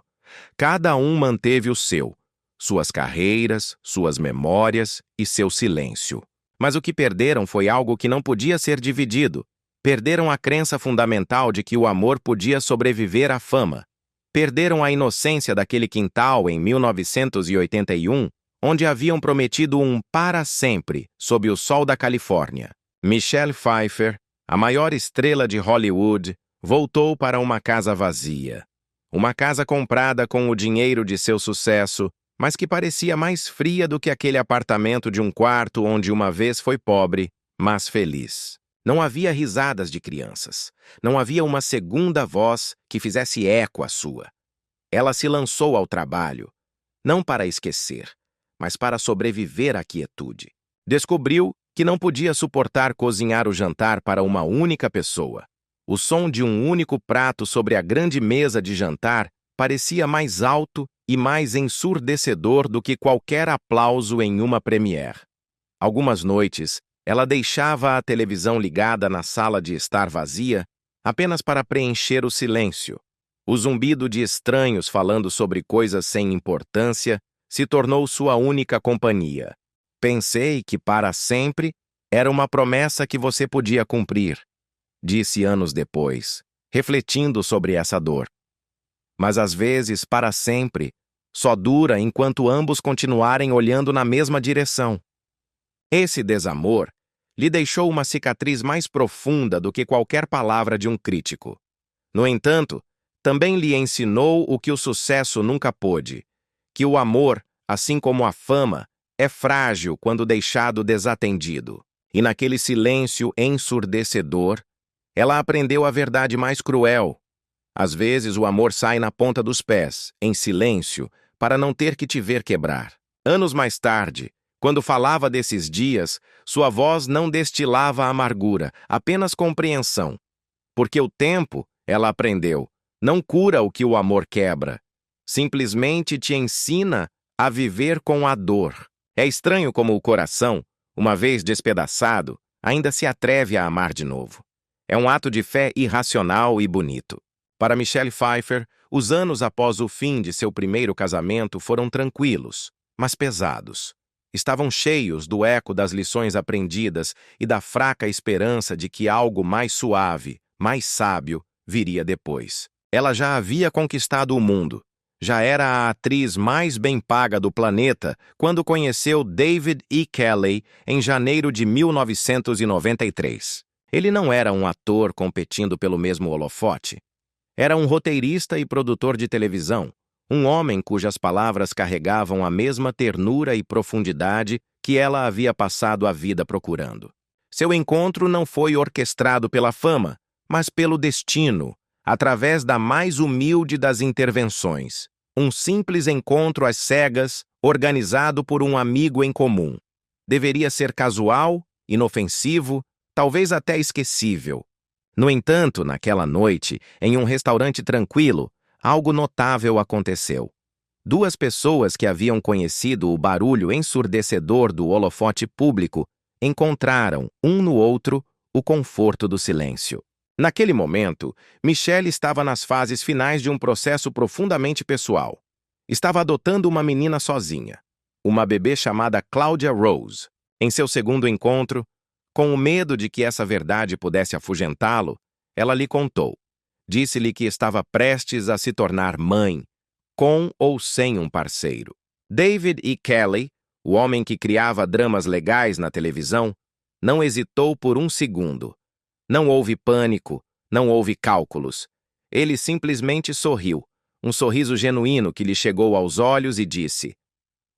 Cada um manteve o seu, suas carreiras, suas memórias e seu silêncio. Mas o que perderam foi algo que não podia ser dividido. Perderam a crença fundamental de que o amor podia sobreviver à fama. Perderam a inocência daquele quintal em 1981, onde haviam prometido um para sempre sob o sol da Califórnia. Michelle Pfeiffer, a maior estrela de Hollywood, voltou para uma casa vazia. Uma casa comprada com o dinheiro de seu sucesso, mas que parecia mais fria do que aquele apartamento de um quarto onde uma vez foi pobre, mas feliz. Não havia risadas de crianças. Não havia uma segunda voz que fizesse eco à sua. Ela se lançou ao trabalho, não para esquecer, mas para sobreviver à quietude. Descobriu que não podia suportar cozinhar o jantar para uma única pessoa. O som de um único prato sobre a grande mesa de jantar parecia mais alto e mais ensurdecedor do que qualquer aplauso em uma premiere. Algumas noites, ela deixava a televisão ligada na sala de estar vazia apenas para preencher o silêncio. O zumbido de estranhos falando sobre coisas sem importância se tornou sua única companhia. Pensei que para sempre era uma promessa que você podia cumprir, disse anos depois, refletindo sobre essa dor. Mas às vezes, para sempre, só dura enquanto ambos continuarem olhando na mesma direção. Esse desamor lhe deixou uma cicatriz mais profunda do que qualquer palavra de um crítico. No entanto, também lhe ensinou o que o sucesso nunca pôde, que o amor, assim como a fama, é frágil quando deixado desatendido. E naquele silêncio ensurdecedor, ela aprendeu a verdade mais cruel. Às vezes o amor sai na ponta dos pés, em silêncio, para não ter que te ver quebrar. Anos mais tarde, quando falava desses dias, sua voz não destilava amargura, apenas compreensão. Porque o tempo, ela aprendeu, não cura o que o amor quebra. Simplesmente te ensina a viver com a dor. É estranho como o coração, uma vez despedaçado, ainda se atreve a amar de novo. É um ato de fé irracional e bonito. Para Michelle Pfeiffer, os anos após o fim de seu primeiro casamento foram tranquilos, mas pesados. Estavam cheios do eco das lições aprendidas e da fraca esperança de que algo mais suave, mais sábio, viria depois. Ela já havia conquistado o mundo. Já era a atriz mais bem paga do planeta quando conheceu David E. Kelley em janeiro de 1993. Ele não era um ator competindo pelo mesmo holofote. Era um roteirista e produtor de televisão, um homem cujas palavras carregavam a mesma ternura e profundidade que ela havia passado a vida procurando. Seu encontro não foi orquestrado pela fama, mas pelo destino, através da mais humilde das intervenções, um simples encontro às cegas, organizado por um amigo em comum. Deveria ser casual, inofensivo, talvez até esquecível. No entanto, naquela noite, em um restaurante tranquilo, algo notável aconteceu. Duas pessoas que haviam conhecido o barulho ensurdecedor do holofote público encontraram, um no outro, o conforto do silêncio. Naquele momento, Michelle estava nas fases finais de um processo profundamente pessoal. Estava adotando uma menina sozinha, uma bebê chamada Claudia Rose. Em seu segundo encontro, com o medo de que essa verdade pudesse afugentá-lo, ela lhe contou. Disse-lhe que estava prestes a se tornar mãe, com ou sem um parceiro. David E. Kelley, o homem que criava dramas legais na televisão, não hesitou por um segundo. Não houve pânico, não houve cálculos. Ele simplesmente sorriu, um sorriso genuíno que lhe chegou aos olhos e disse: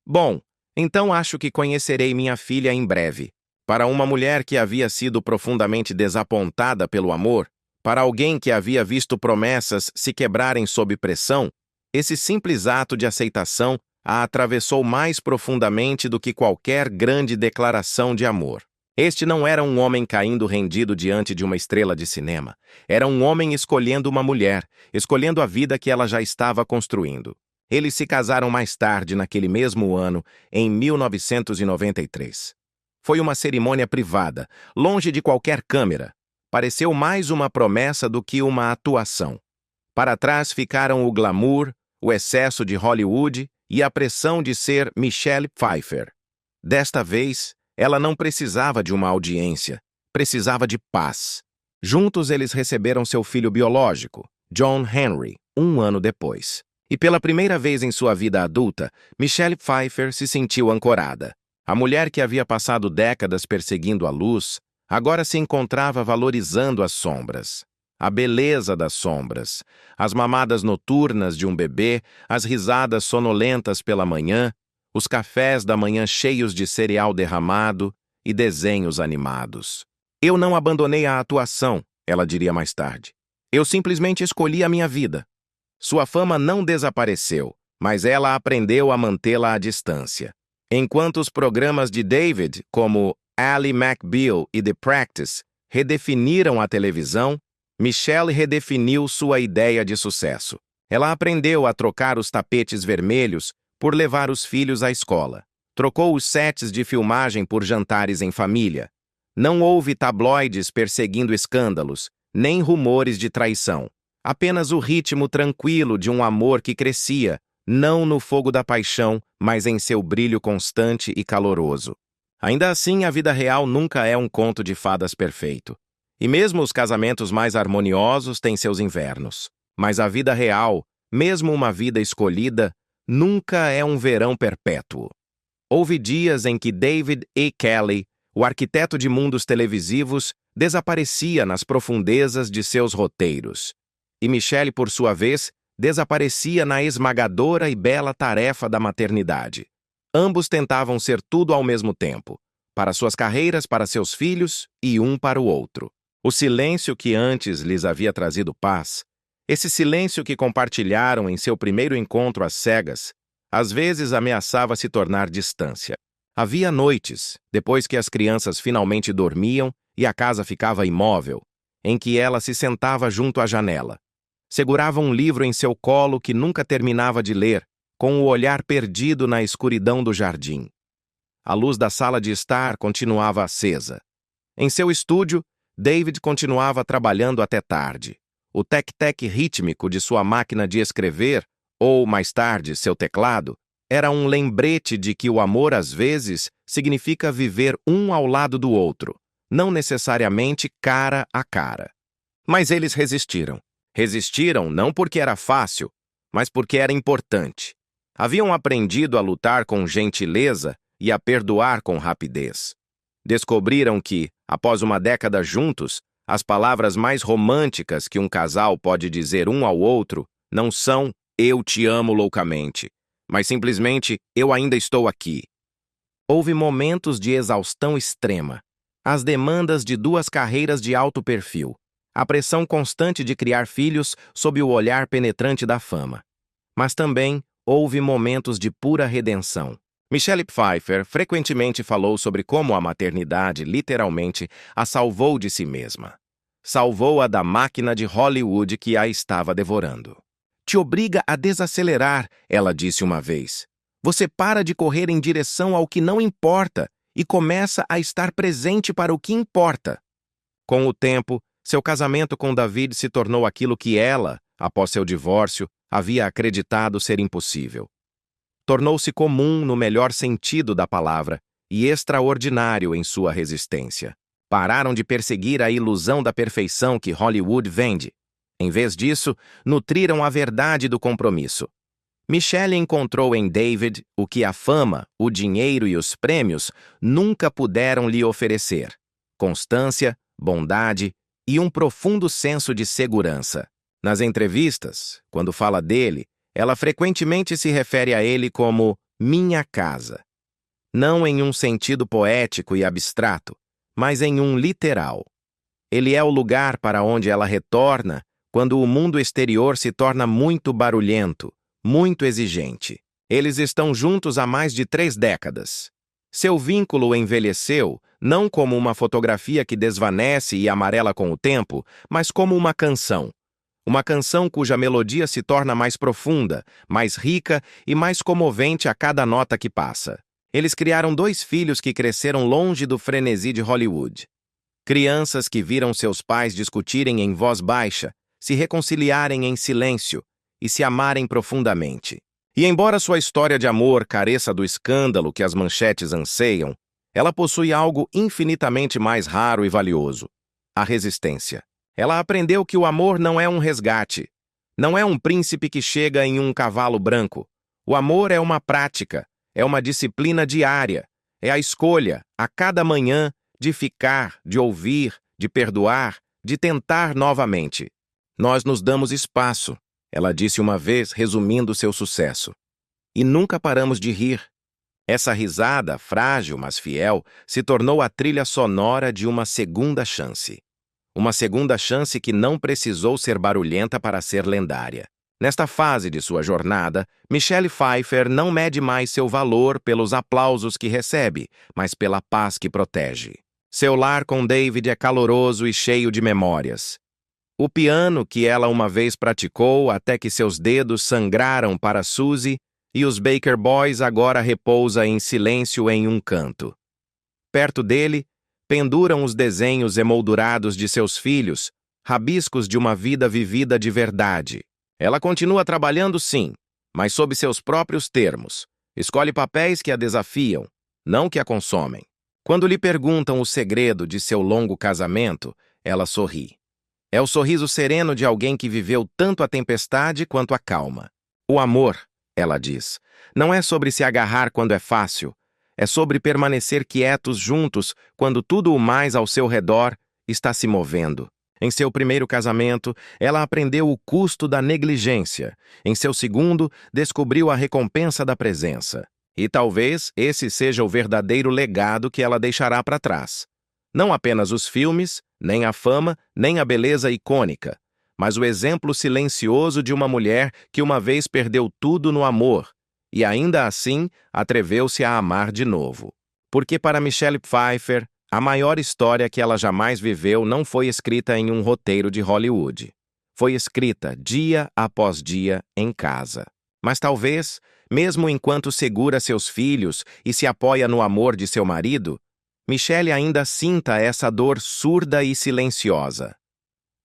"Bom, então acho que conhecerei minha filha em breve." Para uma mulher que havia sido profundamente desapontada pelo amor, para alguém que havia visto promessas se quebrarem sob pressão, esse simples ato de aceitação a atravessou mais profundamente do que qualquer grande declaração de amor. Este não era um homem caindo rendido diante de uma estrela de cinema. Era um homem escolhendo uma mulher, escolhendo a vida que ela já estava construindo. Eles se casaram mais tarde, naquele mesmo ano, em 1993. Foi uma cerimônia privada, longe de qualquer câmera. Pareceu mais uma promessa do que uma atuação. Para trás ficaram o glamour, o excesso de Hollywood e a pressão de ser Michelle Pfeiffer. Desta vez, ela não precisava de uma audiência, precisava de paz. Juntos eles receberam seu filho biológico, John Henry, um ano depois. E pela primeira vez em sua vida adulta, Michelle Pfeiffer se sentiu ancorada. A mulher que havia passado décadas perseguindo a luz, agora se encontrava valorizando as sombras. A beleza das sombras, as mamadas noturnas de um bebê, as risadas sonolentas pela manhã, os cafés da manhã cheios de cereal derramado e desenhos animados. Eu não abandonei a atuação, ela diria mais tarde. Eu simplesmente escolhi a minha vida. Sua fama não desapareceu, mas ela aprendeu a mantê-la à distância. Enquanto os programas de David, como Ally McBeal e The Practice, redefiniram a televisão, Michelle redefiniu sua ideia de sucesso. Ela aprendeu a trocar os tapetes vermelhos por levar os filhos à escola. Trocou os sets de filmagem por jantares em família. Não houve tabloides perseguindo escândalos, nem rumores de traição. Apenas o ritmo tranquilo de um amor que crescia, não no fogo da paixão, mas em seu brilho constante e caloroso. Ainda assim, a vida real nunca é um conto de fadas perfeito. E mesmo os casamentos mais harmoniosos têm seus invernos. Mas a vida real, mesmo uma vida escolhida, nunca é um verão perpétuo. Houve dias em que David E. Kelley, o arquiteto de mundos televisivos, desaparecia nas profundezas de seus roteiros. E Michelle, por sua vez, desaparecia na esmagadora e bela tarefa da maternidade. Ambos tentavam ser tudo ao mesmo tempo, para suas carreiras, para seus filhos e um para o outro. O silêncio que antes lhes havia trazido paz, esse silêncio que compartilharam em seu primeiro encontro às cegas, às vezes ameaçava se tornar distância. Havia noites, depois que as crianças finalmente dormiam e a casa ficava imóvel, em que ela se sentava junto à janela. Segurava um livro em seu colo que nunca terminava de ler, com o olhar perdido na escuridão do jardim. A luz da sala de estar continuava acesa. Em seu estúdio, David continuava trabalhando até tarde. O tec-tec rítmico de sua máquina de escrever, ou, mais tarde, seu teclado, era um lembrete de que o amor, às vezes, significa viver um ao lado do outro, não necessariamente cara a cara. Mas eles resistiram. Resistiram não porque era fácil, mas porque era importante. Haviam aprendido a lutar com gentileza e a perdoar com rapidez. Descobriram que, após uma década juntos, as palavras mais românticas que um casal pode dizer um ao outro não são "eu te amo loucamente", mas simplesmente "eu ainda estou aqui". Houve momentos de exaustão extrema, as demandas de 2 carreiras de alto perfil, a pressão constante de criar filhos sob o olhar penetrante da fama. Mas também houve momentos de pura redenção. Michelle Pfeiffer frequentemente falou sobre como a maternidade literalmente a salvou de si mesma. Salvou-a da máquina de Hollywood que a estava devorando. "Te obriga a desacelerar", ela disse uma vez. "Você para de correr em direção ao que não importa e começa a estar presente para o que importa." Com o tempo, seu casamento com David se tornou aquilo que ela, após seu divórcio, havia acreditado ser impossível. Tornou-se comum no melhor sentido da palavra e extraordinário em sua resistência. Pararam de perseguir a ilusão da perfeição que Hollywood vende. Em vez disso, nutriram a verdade do compromisso. Michelle encontrou em David o que a fama, o dinheiro e os prêmios nunca puderam lhe oferecer: constância, bondade e um profundo senso de segurança. Nas entrevistas, quando fala dele, ela frequentemente se refere a ele como "minha casa". Não em um sentido poético e abstrato, mas em um literal. Ele é o lugar para onde ela retorna quando o mundo exterior se torna muito barulhento, muito exigente. Eles estão juntos há mais de 3 décadas. Seu vínculo envelheceu não como uma fotografia que desvanece e amarela com o tempo, mas como uma canção. Uma canção cuja melodia se torna mais profunda, mais rica e mais comovente a cada nota que passa. Eles criaram 2 filhos que cresceram longe do frenesi de Hollywood. Crianças que viram seus pais discutirem em voz baixa, se reconciliarem em silêncio e se amarem profundamente. E embora sua história de amor careça do escândalo que as manchetes anseiam, ela possui algo infinitamente mais raro e valioso: a resistência. Ela aprendeu que o amor não é um resgate. Não é um príncipe que chega em um cavalo branco. O amor é uma prática, é uma disciplina diária, é a escolha, a cada manhã, de ficar, de ouvir, de perdoar, de tentar novamente. "Nós nos damos espaço", ela disse uma vez, resumindo seu sucesso. "E nunca paramos de rir." Essa risada, frágil mas fiel, se tornou a trilha sonora de uma segunda chance. Uma segunda chance que não precisou ser barulhenta para ser lendária. Nesta fase de sua jornada, Michelle Pfeiffer não mede mais seu valor pelos aplausos que recebe, mas pela paz que protege. Seu lar com David é caloroso e cheio de memórias. O piano que ela uma vez praticou até que seus dedos sangraram para Suzy e os Baker Boys agora repousa em silêncio em um canto. Perto dele, penduram os desenhos emoldurados de seus filhos, rabiscos de uma vida vivida de verdade. Ela continua trabalhando, sim, mas sob seus próprios termos. Escolhe papéis que a desafiam, não que a consomem. Quando lhe perguntam o segredo de seu longo casamento, ela sorri. É o sorriso sereno de alguém que viveu tanto a tempestade quanto a calma. O amor, ela diz, não é sobre se agarrar quando é fácil, é sobre permanecer quietos juntos quando tudo o mais ao seu redor está se movendo. Em seu primeiro casamento, ela aprendeu o custo da negligência. Em seu segundo, descobriu a recompensa da presença. E talvez esse seja o verdadeiro legado que ela deixará para trás. Não apenas os filmes, nem a fama, nem a beleza icônica, mas o exemplo silencioso de uma mulher que uma vez perdeu tudo no amor e ainda assim atreveu-se a amar de novo. Porque para Michelle Pfeiffer, a maior história que ela jamais viveu não foi escrita em um roteiro de Hollywood. Foi escrita dia após dia em casa. Mas talvez, mesmo enquanto segura seus filhos e se apoia no amor de seu marido, Michelle ainda sinta essa dor surda e silenciosa.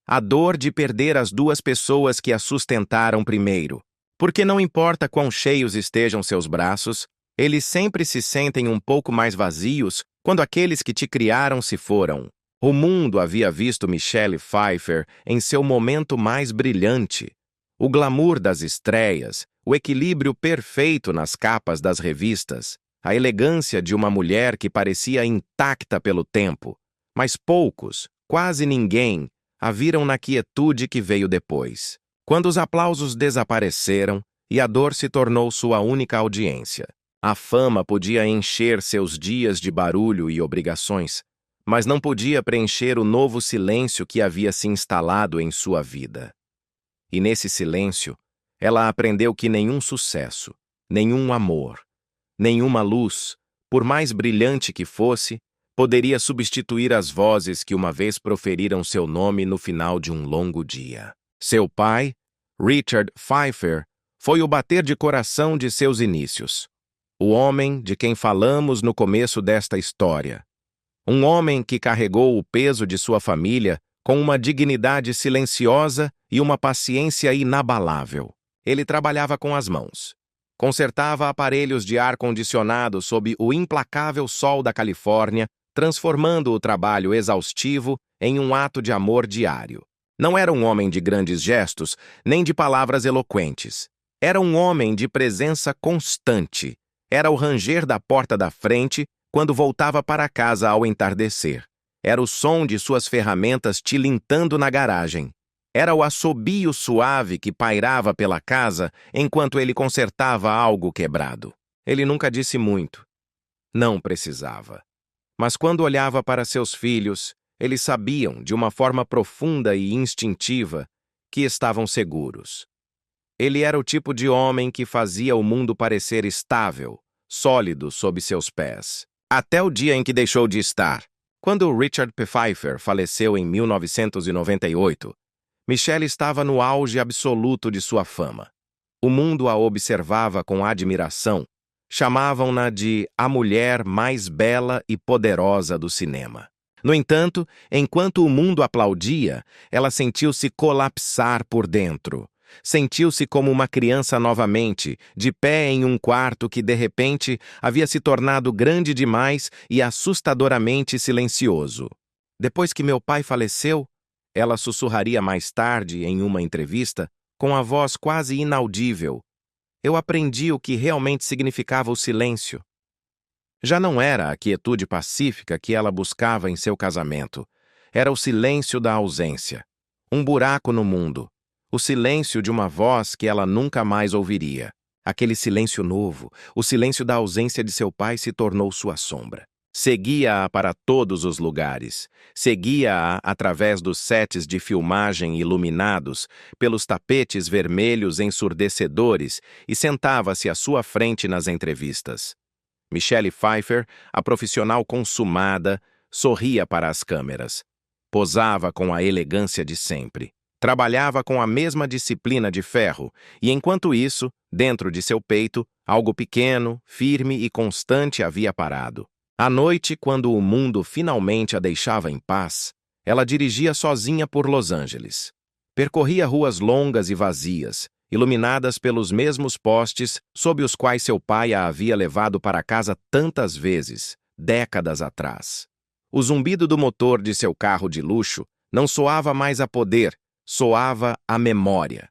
A dor de perder as 2 pessoas que a sustentaram primeiro. Porque não importa quão cheios estejam seus braços, eles sempre se sentem um pouco mais vazios quando aqueles que te criaram se foram. O mundo havia visto Michelle Pfeiffer em seu momento mais brilhante. O glamour das estreias, o equilíbrio perfeito nas capas das revistas, a elegância de uma mulher que parecia intacta pelo tempo. Mas poucos, quase ninguém, a viram na quietude que veio depois. Quando os aplausos desapareceram e a dor se tornou sua única audiência. A fama podia encher seus dias de barulho e obrigações, mas não podia preencher o novo silêncio que havia se instalado em sua vida. E nesse silêncio, ela aprendeu que nenhum sucesso, nenhum amor, nenhuma luz, por mais brilhante que fosse, poderia substituir as vozes que uma vez proferiram seu nome no final de um longo dia. Seu pai, Richard Pfeiffer, foi o bater de coração de seus inícios. O homem de quem falamos no começo desta história. Um homem que carregou o peso de sua família com uma dignidade silenciosa e uma paciência inabalável. Ele trabalhava com as mãos. Consertava aparelhos de ar-condicionado sob o implacável sol da Califórnia, transformando o trabalho exaustivo em um ato de amor diário. Não era um homem de grandes gestos, nem de palavras eloquentes. Era um homem de presença constante. Era o ranger da porta da frente quando voltava para casa ao entardecer. Era o som de suas ferramentas tilintando na garagem. Era o assobio suave que pairava pela casa enquanto ele consertava algo quebrado. Ele nunca disse muito. Não precisava. Mas quando olhava para seus filhos, eles sabiam, de uma forma profunda e instintiva, que estavam seguros. Ele era o tipo de homem que fazia o mundo parecer estável, sólido sob seus pés. Até o dia em que deixou de estar. Quando Richard Pfeiffer faleceu em 1998, Michelle estava no auge absoluto de sua fama. O mundo a observava com admiração. Chamavam-na de a mulher mais bela e poderosa do cinema. No entanto, enquanto o mundo aplaudia, ela sentiu-se colapsar por dentro. Sentiu-se como uma criança novamente, de pé em um quarto que, de repente, havia se tornado grande demais e assustadoramente silencioso. Depois que meu pai faleceu, ela sussurraria mais tarde em uma entrevista, com a voz quase inaudível, eu aprendi o que realmente significava o silêncio. Já não era a quietude pacífica que ela buscava em seu casamento. Era o silêncio da ausência. Um buraco no mundo. O silêncio de uma voz que ela nunca mais ouviria. Aquele silêncio novo, o silêncio da ausência de seu pai se tornou sua sombra. Seguia-a para todos os lugares. Seguia-a através dos sets de filmagem iluminados, pelos tapetes vermelhos ensurdecedores e sentava-se à sua frente nas entrevistas. Michelle Pfeiffer, a profissional consumada, sorria para as câmeras. Posava com a elegância de sempre. Trabalhava com a mesma disciplina de ferro, e enquanto isso, dentro de seu peito, algo pequeno, firme e constante havia parado. À noite, quando o mundo finalmente a deixava em paz, ela dirigia sozinha por Los Angeles. Percorria ruas longas e vazias, iluminadas pelos mesmos postes sob os quais seu pai a havia levado para casa tantas vezes, décadas atrás. O zumbido do motor de seu carro de luxo não soava mais a poder, soava a memória.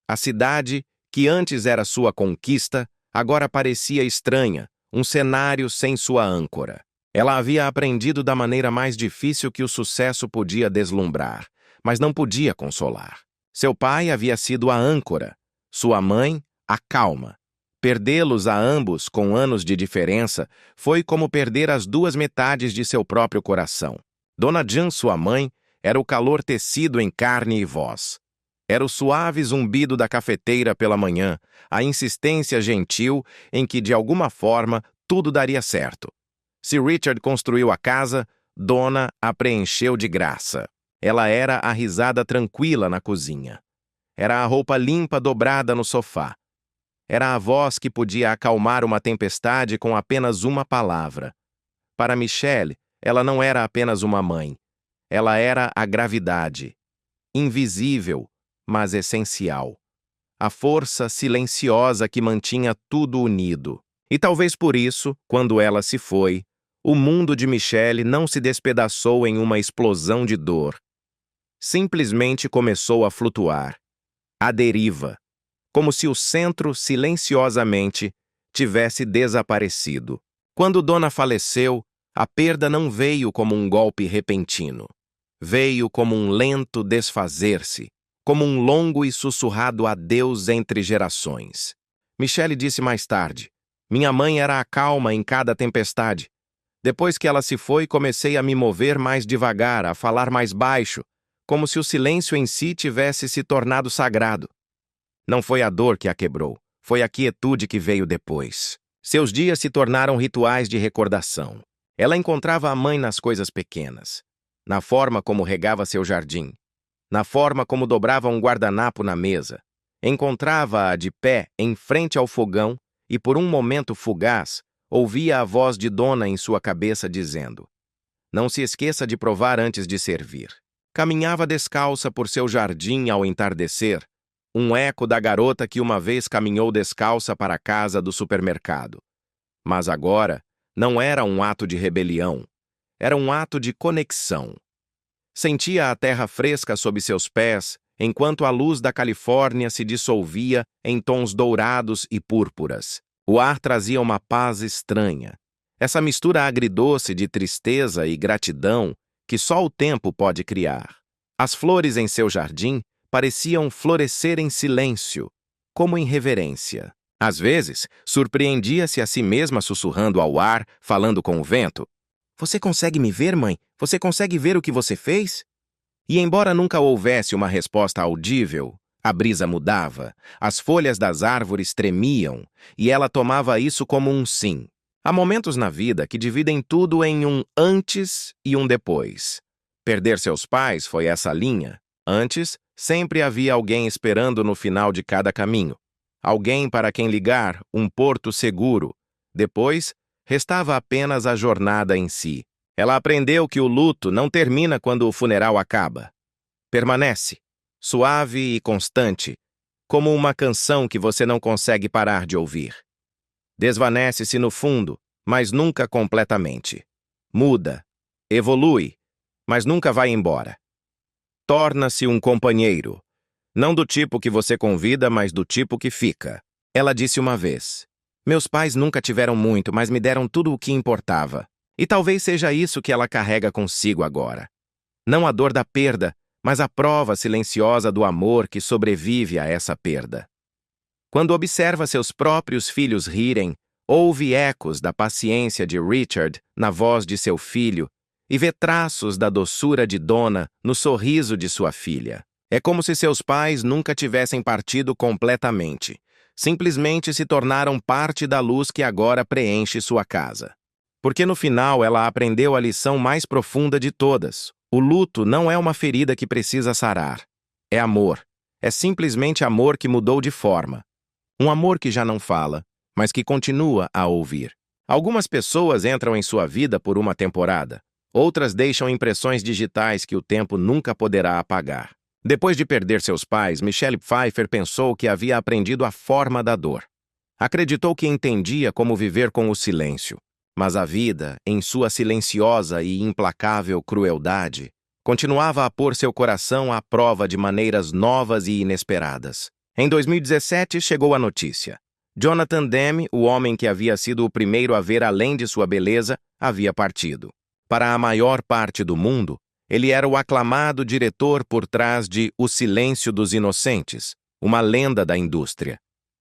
A cidade, que antes era sua conquista, agora parecia estranha, um cenário sem sua âncora. Ela havia aprendido da maneira mais difícil que o sucesso podia deslumbrar, mas não podia consolar. Seu pai havia sido a âncora, sua mãe, a calma. Perdê-los a ambos com anos de diferença foi como perder as duas metades de seu próprio coração. Dona Jan, sua mãe, era o calor tecido em carne e voz. Era o suave zumbido da cafeteira pela manhã, a insistência gentil em que, de alguma forma, tudo daria certo. Se Richard construiu a casa, Dona a preencheu de graça. Ela era a risada tranquila na cozinha. Era a roupa limpa dobrada no sofá. Era a voz que podia acalmar uma tempestade com apenas uma palavra. Para Michelle, ela não era apenas uma mãe. Ela era a gravidade. Invisível, mas essencial. a força silenciosa que mantinha tudo unido. E talvez por isso, quando ela se foi, o mundo de Michelle não se despedaçou em uma explosão de dor. Simplesmente começou a flutuar, à deriva, como se o centro silenciosamente tivesse desaparecido. Quando Donna faleceu, a perda não veio como um golpe repentino. Veio como um lento desfazer-se, como um longo e sussurrado adeus entre gerações. Michelle disse mais tarde: "Minha mãe era a calma em cada tempestade. Depois que ela se foi, comecei a me mover mais devagar, a falar mais baixo, como se o silêncio em si tivesse se tornado sagrado. Não foi a dor que a quebrou, foi a quietude que veio depois. Seus dias se tornaram rituais de recordação. Ela encontrava a mãe nas coisas pequenas, na forma como regava seu jardim, na forma como dobrava um guardanapo na mesa. Encontrava-a de pé em frente ao fogão e, por um momento fugaz, ouvia a voz de Donna em sua cabeça dizendo: "Não se esqueça de provar antes de servir." Caminhava descalça por seu jardim ao entardecer, um eco da garota que uma vez caminhou descalça para a casa do supermercado. Mas agora, não era um ato de rebelião, era um ato de conexão. Sentia a terra fresca sob seus pés, enquanto a luz da Califórnia se dissolvia em tons dourados e púrpuras. O ar trazia uma paz estranha. Essa mistura agridoce de tristeza e gratidão que só o tempo pode criar. As flores em seu jardim pareciam florescer em silêncio, como em reverência. Às vezes, surpreendia-se a si mesma sussurrando ao ar, falando com o vento: "Você consegue me ver, mãe? Você consegue ver o que você fez?" E embora nunca houvesse uma resposta audível, a brisa mudava, as folhas das árvores tremiam, e ela tomava isso como um sim. Há momentos na vida que dividem tudo em um antes e um depois. Perder seus pais foi essa linha. Antes, sempre havia alguém esperando no final de cada caminho. Alguém para quem ligar, um porto seguro. Depois, restava apenas a jornada em si. Ela aprendeu que o luto não termina quando o funeral acaba. Permanece, suave e constante, como uma canção que você não consegue parar de ouvir. Desvanece-se no fundo, mas nunca completamente. Muda, evolui, mas nunca vai embora. Torna-se um companheiro, não do tipo que você convida, mas do tipo que fica. Ela disse uma vez: "Meus pais nunca tiveram muito, mas me deram tudo o que importava." E talvez seja isso que ela carrega consigo agora. Não a dor da perda, mas a prova silenciosa do amor que sobrevive a essa perda. Quando observa seus próprios filhos rirem, ouve ecos da paciência de Richard na voz de seu filho e vê traços da doçura de Donna no sorriso de sua filha. É como se seus pais nunca tivessem partido completamente. Simplesmente se tornaram parte da luz que agora preenche sua casa. Porque no final ela aprendeu a lição mais profunda de todas. O luto não é uma ferida que precisa sarar. É amor. É simplesmente amor que mudou de forma. Um amor que já não fala, mas que continua a ouvir. Algumas pessoas entram em sua vida por uma temporada. Outras deixam impressões digitais que o tempo nunca poderá apagar. Depois de perder seus pais, Michelle Pfeiffer pensou que havia aprendido a forma da dor. Acreditou que entendia como viver com o silêncio. Mas a vida, em sua silenciosa e implacável crueldade, continuava a pôr seu coração à prova de maneiras novas e inesperadas. Em 2017, chegou a notícia. Jonathan Demme, o homem que havia sido o primeiro a ver além de sua beleza, havia partido. Para a maior parte do mundo, ele era o aclamado diretor por trás de O Silêncio dos Inocentes, uma lenda da indústria.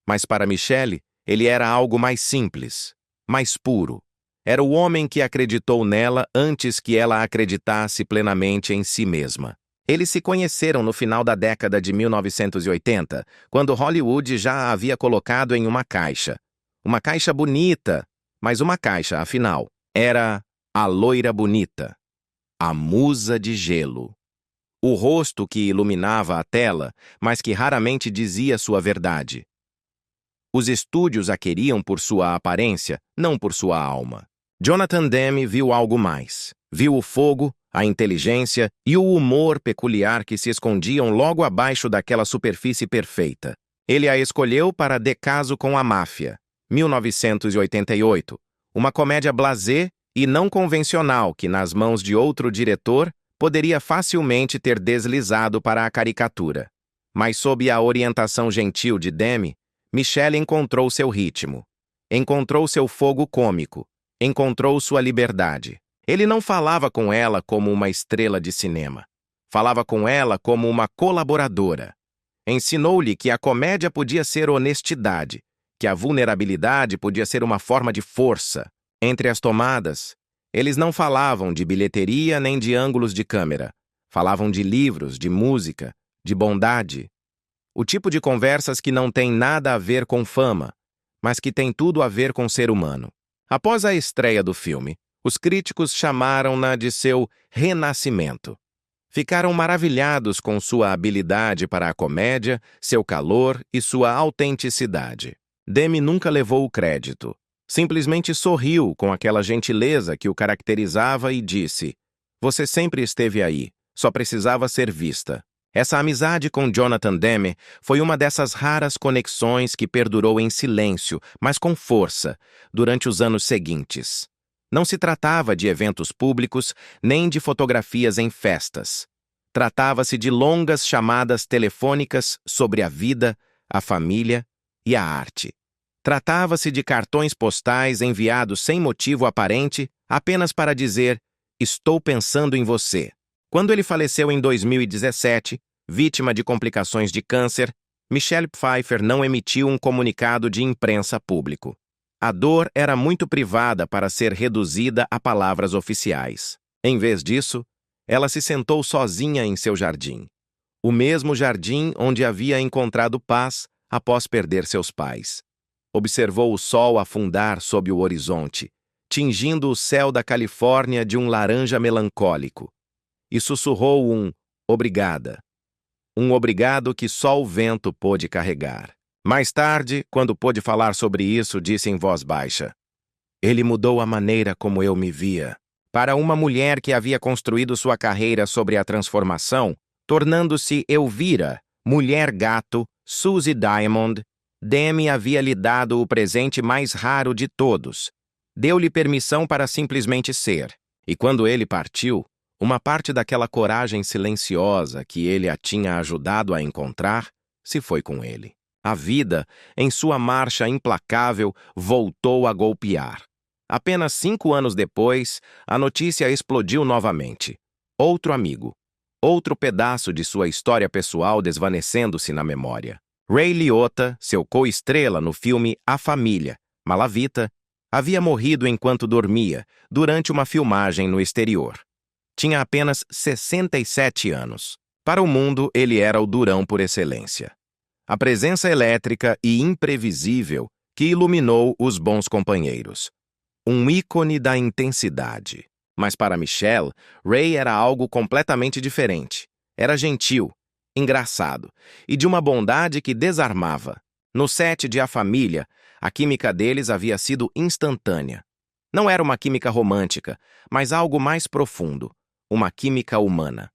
Mas para Michelle, ele era algo mais simples, mais puro. Era o homem que acreditou nela antes que ela acreditasse plenamente em si mesma. Eles se conheceram no final da década de 1980, quando Hollywood já a havia colocado em uma caixa. Uma caixa bonita, mas uma caixa, afinal. Era a loira bonita, a musa de gelo. O rosto que iluminava a tela, mas que raramente dizia sua verdade. Os estúdios a queriam por sua aparência, não por sua alma. Jonathan Demme viu algo mais. Viu o fogo, a inteligência e o humor peculiar que se escondiam logo abaixo daquela superfície perfeita. Ele a escolheu para De Caso com a Máfia, 1988, uma comédia blasé e não convencional que, nas mãos de outro diretor, poderia facilmente ter deslizado para a caricatura. Mas sob a orientação gentil de Demme, Michelle encontrou seu ritmo. Encontrou seu fogo cômico. Encontrou sua liberdade. Ele não falava com ela como uma estrela de cinema. Falava com ela como uma colaboradora. Ensinou-lhe que a comédia podia ser honestidade, que a vulnerabilidade podia ser uma forma de força. Entre as tomadas, eles não falavam de bilheteria nem de ângulos de câmera. Falavam de livros, de música, de bondade. O tipo de conversas que não tem nada a ver com fama, mas que tem tudo a ver com ser humano. Após a estreia do filme, os críticos chamaram-na de seu renascimento. Ficaram maravilhados com sua habilidade para a comédia, seu calor e sua autenticidade. Demme nunca levou o crédito. Simplesmente sorriu com aquela gentileza que o caracterizava e disse: "Você sempre esteve aí, só precisava ser vista." Essa amizade com Jonathan Demme foi uma dessas raras conexões que perdurou em silêncio, mas com força, durante os anos seguintes. Não se tratava de eventos públicos, nem de fotografias em festas. Tratava-se de longas chamadas telefônicas sobre a vida, a família e a arte. Tratava-se de cartões postais enviados sem motivo aparente, apenas para dizer: "Estou pensando em você." Quando ele faleceu em 2017, vítima de complicações de câncer, Michelle Pfeiffer não emitiu um comunicado de imprensa público. A dor era muito privada para ser reduzida a palavras oficiais. Em vez disso, ela se sentou sozinha em seu jardim. O mesmo jardim onde havia encontrado paz após perder seus pais. Observou o sol afundar sob o horizonte, tingindo o céu da Califórnia de um laranja melancólico. E sussurrou um "obrigada." Um obrigado que só o vento pôde carregar. Mais tarde, quando pôde falar sobre isso, disse em voz baixa: "Ele mudou a maneira como eu me via." Para uma mulher que havia construído sua carreira sobre a transformação, tornando-se Elvira, mulher gato, Suzy Diamond, Demme havia lhe dado o presente mais raro de todos. Deu-lhe permissão para simplesmente ser. E quando ele partiu, uma parte daquela coragem silenciosa que ele a tinha ajudado a encontrar se foi com ele. A vida, em sua marcha implacável, voltou a golpear. Apenas 5 anos depois, a notícia explodiu novamente. Outro amigo. Outro pedaço de sua história pessoal desvanecendo-se na memória. Ray Liotta, seu co-estrela no filme A Família, Malavita, havia morrido enquanto dormia, durante uma filmagem no exterior. Tinha apenas 67 anos. Para o mundo, ele era o durão por excelência. A presença elétrica e imprevisível que iluminou Os Bons Companheiros. Um ícone da intensidade. Mas para Michelle, Ray era algo completamente diferente. Era gentil, engraçado e de uma bondade que desarmava. No set de A Família, a química deles havia sido instantânea. Não era uma química romântica, mas algo mais profundo. Uma química humana.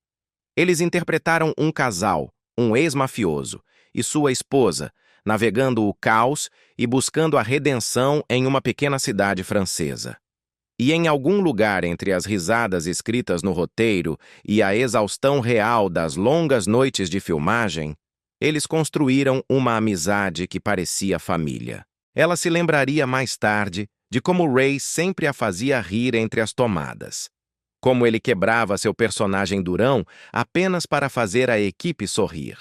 Eles interpretaram um casal, um ex-mafioso, e sua esposa, navegando o caos e buscando a redenção em uma pequena cidade francesa. E em algum lugar entre as risadas escritas no roteiro e a exaustão real das longas noites de filmagem, eles construíram uma amizade que parecia família. Ela se lembraria mais tarde de como Ray sempre a fazia rir entre as tomadas. Como ele quebrava seu personagem durão apenas para fazer a equipe sorrir.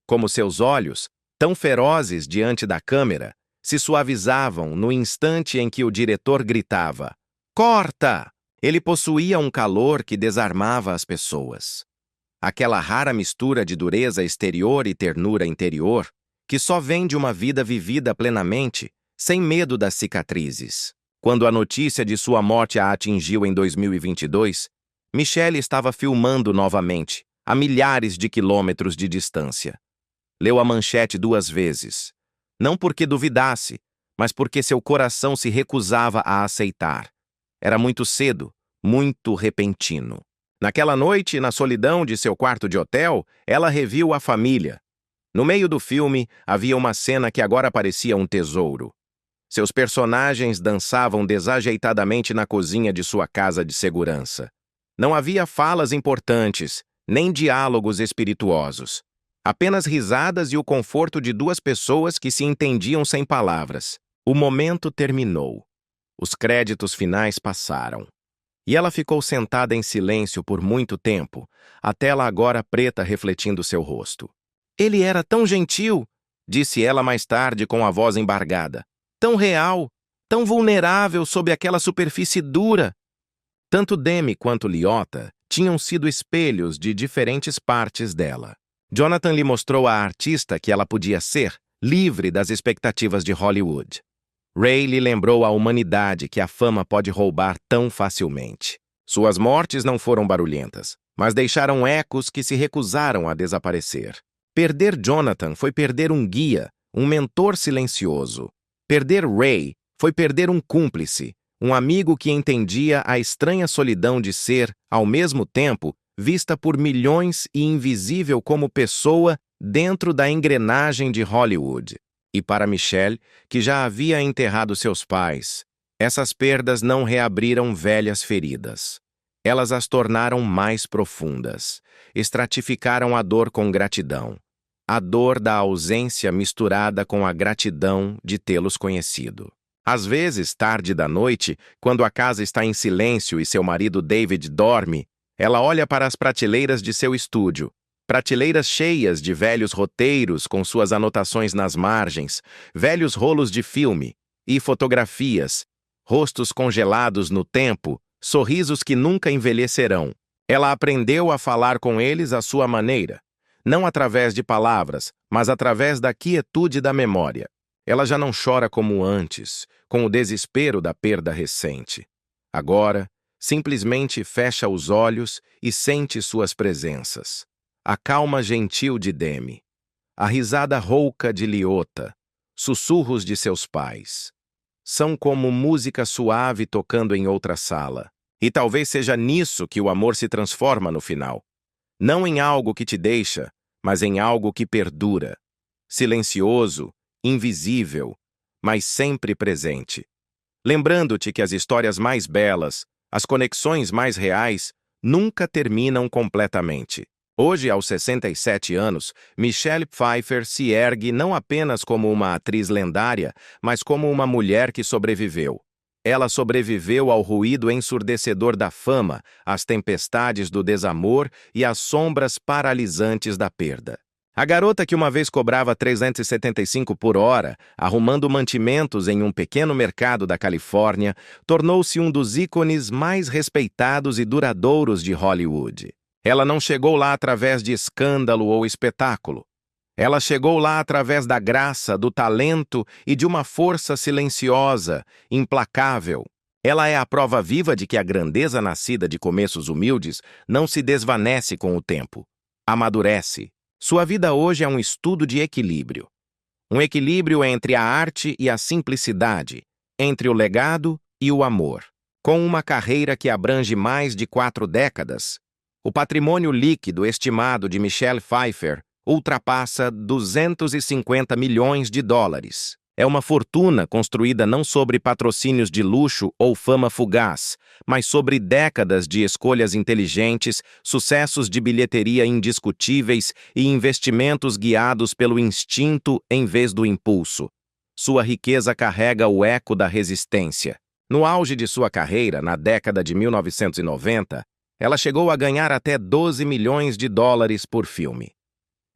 Como seus olhos, tão ferozes diante da câmera, se suavizavam no instante em que o diretor gritava: "Corta!" Ele possuía um calor que desarmava as pessoas. Aquela rara mistura de dureza exterior e ternura interior, que só vem de uma vida vivida plenamente, sem medo das cicatrizes. Quando a notícia de sua morte a atingiu em 2022, Michelle estava filmando novamente, a milhares de quilômetros de distância. Leu a manchete 2 vezes. Não porque duvidasse, mas porque seu coração se recusava a aceitar. Era muito cedo, muito repentino. Naquela noite, na solidão de seu quarto de hotel, ela reviu A Família. No meio do filme, havia uma cena que agora parecia um tesouro. Seus personagens dançavam desajeitadamente na cozinha de sua casa de segurança. Não havia falas importantes, nem diálogos espirituosos. Apenas risadas e o conforto de duas pessoas que se entendiam sem palavras. O momento terminou. Os créditos finais passaram. E ela ficou sentada em silêncio por muito tempo, a tela agora preta refletindo seu rosto. Ele era tão gentil, disse ela mais tarde com a voz embargada. Tão real, tão vulnerável sob aquela superfície dura. Tanto Demi quanto Liotta tinham sido espelhos de diferentes partes dela. Jonathan lhe mostrou a artista que ela podia ser, livre das expectativas de Hollywood. Ray lhe lembrou a humanidade que a fama pode roubar tão facilmente. Suas mortes não foram barulhentas, mas deixaram ecos que se recusaram a desaparecer. Perder Jonathan foi perder um guia, um mentor silencioso. Perder Ray foi perder um cúmplice, um amigo que entendia a estranha solidão de ser, ao mesmo tempo, vista por milhões e invisível como pessoa dentro da engrenagem de Hollywood. E para Michelle, que já havia enterrado seus pais, essas perdas não reabriram velhas feridas. Elas as tornaram mais profundas, estratificaram a dor com gratidão. A dor da ausência misturada com a gratidão de tê-los conhecido. Às vezes, tarde da noite, quando a casa está em silêncio e seu marido David dorme, ela olha para as prateleiras de seu estúdio. Prateleiras cheias de velhos roteiros com suas anotações nas margens, velhos rolos de filme e fotografias, rostos congelados no tempo, sorrisos que nunca envelhecerão. Ela aprendeu a falar com eles à sua maneira, não através de palavras, mas através da quietude da memória. Ela já não chora como antes, com o desespero da perda recente. Agora, simplesmente fecha os olhos e sente suas presenças. A calma gentil de Demi, a risada rouca de Liotta, sussurros de seus pais. São como música suave tocando em outra sala. E talvez seja nisso que o amor se transforma no final. Não em algo que te deixa, mas em algo que perdura. Silencioso, invisível, mas sempre presente. Lembrando-te que as histórias mais belas, as conexões mais reais, nunca terminam completamente. Hoje, aos 67 anos, Michelle Pfeiffer se ergue não apenas como uma atriz lendária, mas como uma mulher que sobreviveu. Ela sobreviveu ao ruído ensurdecedor da fama, às tempestades do desamor e às sombras paralisantes da perda. A garota que uma vez cobrava 375 por hora, arrumando mantimentos em um pequeno mercado da Califórnia, tornou-se um dos ícones mais respeitados e duradouros de Hollywood. Ela não chegou lá através de escândalo ou espetáculo. Ela chegou lá através da graça, do talento e de uma força silenciosa, implacável. Ela é a prova viva de que a grandeza nascida de começos humildes não se desvanece com o tempo. Amadurece. Sua vida hoje é um estudo de equilíbrio. Um equilíbrio entre a arte e a simplicidade, entre o legado e o amor. Com uma carreira que abrange mais de 4 décadas, o patrimônio líquido estimado de Michelle Pfeiffer ultrapassa 250 milhões de dólares. É uma fortuna construída não sobre patrocínios de luxo ou fama fugaz, mas sobre décadas de escolhas inteligentes, sucessos de bilheteria indiscutíveis e investimentos guiados pelo instinto em vez do impulso. Sua riqueza carrega o eco da resistência. No auge de sua carreira, na década de 1990, ela chegou a ganhar até 12 milhões de dólares por filme.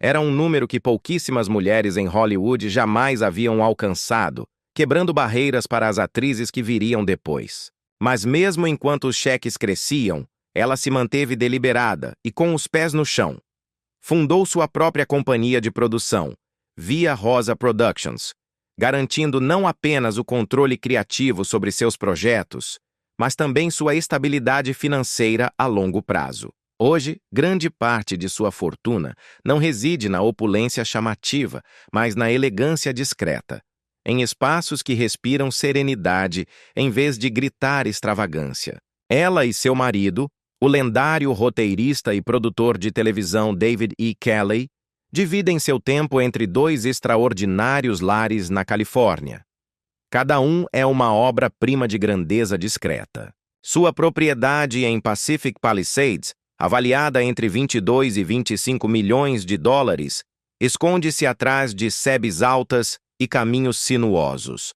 Era um número que pouquíssimas mulheres em Hollywood jamais haviam alcançado, quebrando barreiras para as atrizes que viriam depois. Mas mesmo enquanto os cheques cresciam, ela se manteve deliberada e com os pés no chão. Fundou sua própria companhia de produção, Via Rosa Productions, garantindo não apenas o controle criativo sobre seus projetos, mas também sua estabilidade financeira a longo prazo. Hoje, grande parte de sua fortuna não reside na opulência chamativa, mas na elegância discreta, em espaços que respiram serenidade em vez de gritar extravagância. Ela e seu marido, o lendário roteirista e produtor de televisão David E. Kelley, dividem seu tempo entre dois extraordinários lares na Califórnia. Cada um é uma obra-prima de grandeza discreta. Sua propriedade em Pacific Palisades, avaliada entre 22 e 25 milhões de dólares, esconde-se atrás de sebes altas e caminhos sinuosos.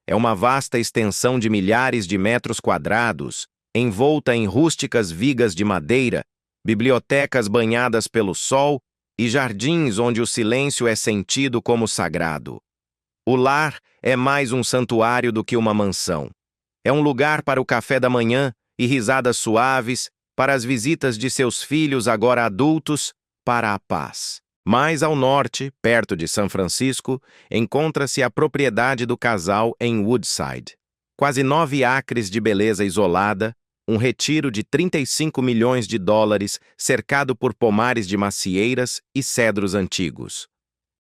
É uma vasta extensão de milhares de metros quadrados, envolta em rústicas vigas de madeira, bibliotecas banhadas pelo sol e jardins onde o silêncio é sentido como sagrado. O lar é mais um santuário do que uma mansão. É um lugar para o café da manhã e risadas suaves, para as visitas de seus filhos agora adultos, para a paz. Mais ao norte, perto de São Francisco, encontra-se a propriedade do casal em Woodside. Quase 9 acres de beleza isolada, um retiro de 35 milhões de dólares cercado por pomares de macieiras e cedros antigos.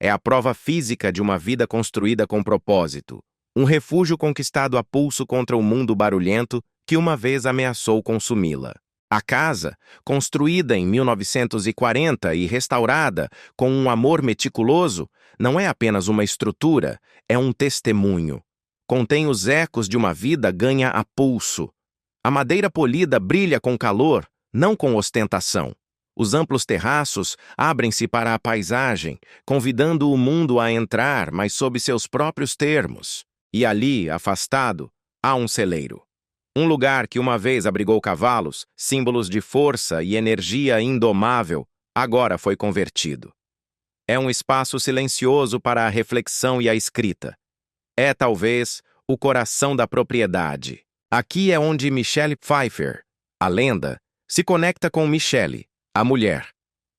É a prova física de uma vida construída com propósito, um refúgio conquistado a pulso contra o mundo barulhento que uma vez ameaçou consumi-la. A casa, construída em 1940 e restaurada com um amor meticuloso, não é apenas uma estrutura, é um testemunho. Contém os ecos de uma vida ganha a pulso. A madeira polida brilha com calor, não com ostentação. Os amplos terraços abrem-se para a paisagem, convidando o mundo a entrar, mas sob seus próprios termos. E ali, afastado, há um celeiro. Um lugar que uma vez abrigou cavalos, símbolos de força e energia indomável, agora foi convertido. É um espaço silencioso para a reflexão e a escrita. É, talvez, o coração da propriedade. Aqui é onde Michelle Pfeiffer, a lenda, se conecta com Michelle, a mulher.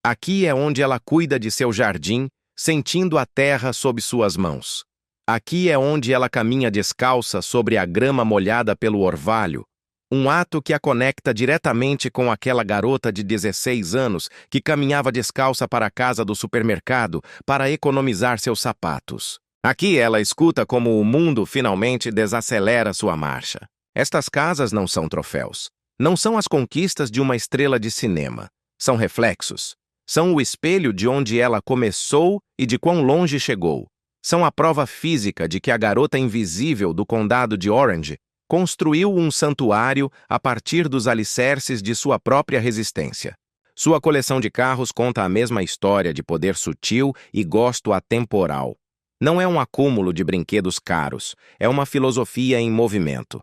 Aqui é onde ela cuida de seu jardim, sentindo a terra sob suas mãos. Aqui é onde ela caminha descalça sobre a grama molhada pelo orvalho, um ato que a conecta diretamente com aquela garota de 16 anos que caminhava descalça para a casa do supermercado para economizar seus sapatos. Aqui ela escuta como o mundo finalmente desacelera sua marcha. Estas casas não são troféus. Não são as conquistas de uma estrela de cinema. São reflexos. São o espelho de onde ela começou e de quão longe chegou. São a prova física de que a garota invisível do condado de Orange construiu um santuário a partir dos alicerces de sua própria resistência. Sua coleção de carros conta a mesma história de poder sutil e gosto atemporal. Não é um acúmulo de brinquedos caros, é uma filosofia em movimento.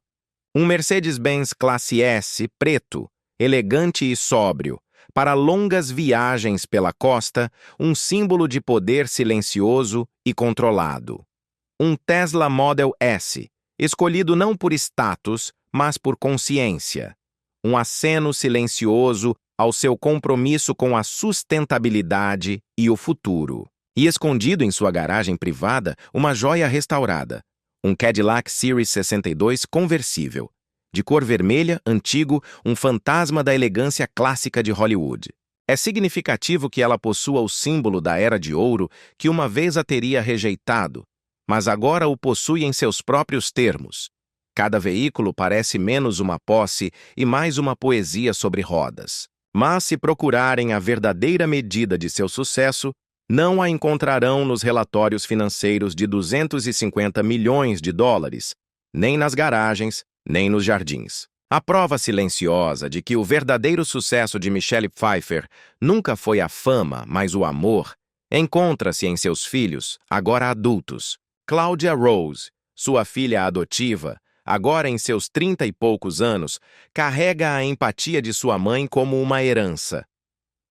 Um Mercedes-Benz Classe S preto, elegante e sóbrio, para longas viagens pela costa, um símbolo de poder silencioso e controlado. Um Tesla Model S, escolhido não por status, mas por consciência. Um aceno silencioso ao seu compromisso com a sustentabilidade e o futuro. E escondido em sua garagem privada, uma joia restaurada. Um Cadillac Series 62 conversível. De cor vermelha, antigo, um fantasma da elegância clássica de Hollywood. É significativo que ela possua o símbolo da Era de Ouro que uma vez a teria rejeitado, mas agora o possui em seus próprios termos. Cada veículo parece menos uma posse e mais uma poesia sobre rodas. Mas se procurarem a verdadeira medida de seu sucesso, não a encontrarão nos relatórios financeiros de 250 milhões de dólares, nem nas garagens, nem nos jardins. A prova silenciosa de que o verdadeiro sucesso de Michelle Pfeiffer nunca foi a fama, mas o amor, encontra-se em seus filhos, agora adultos. Claudia Rose, sua filha adotiva, agora em seus 30 e poucos anos, carrega a empatia de sua mãe como uma herança.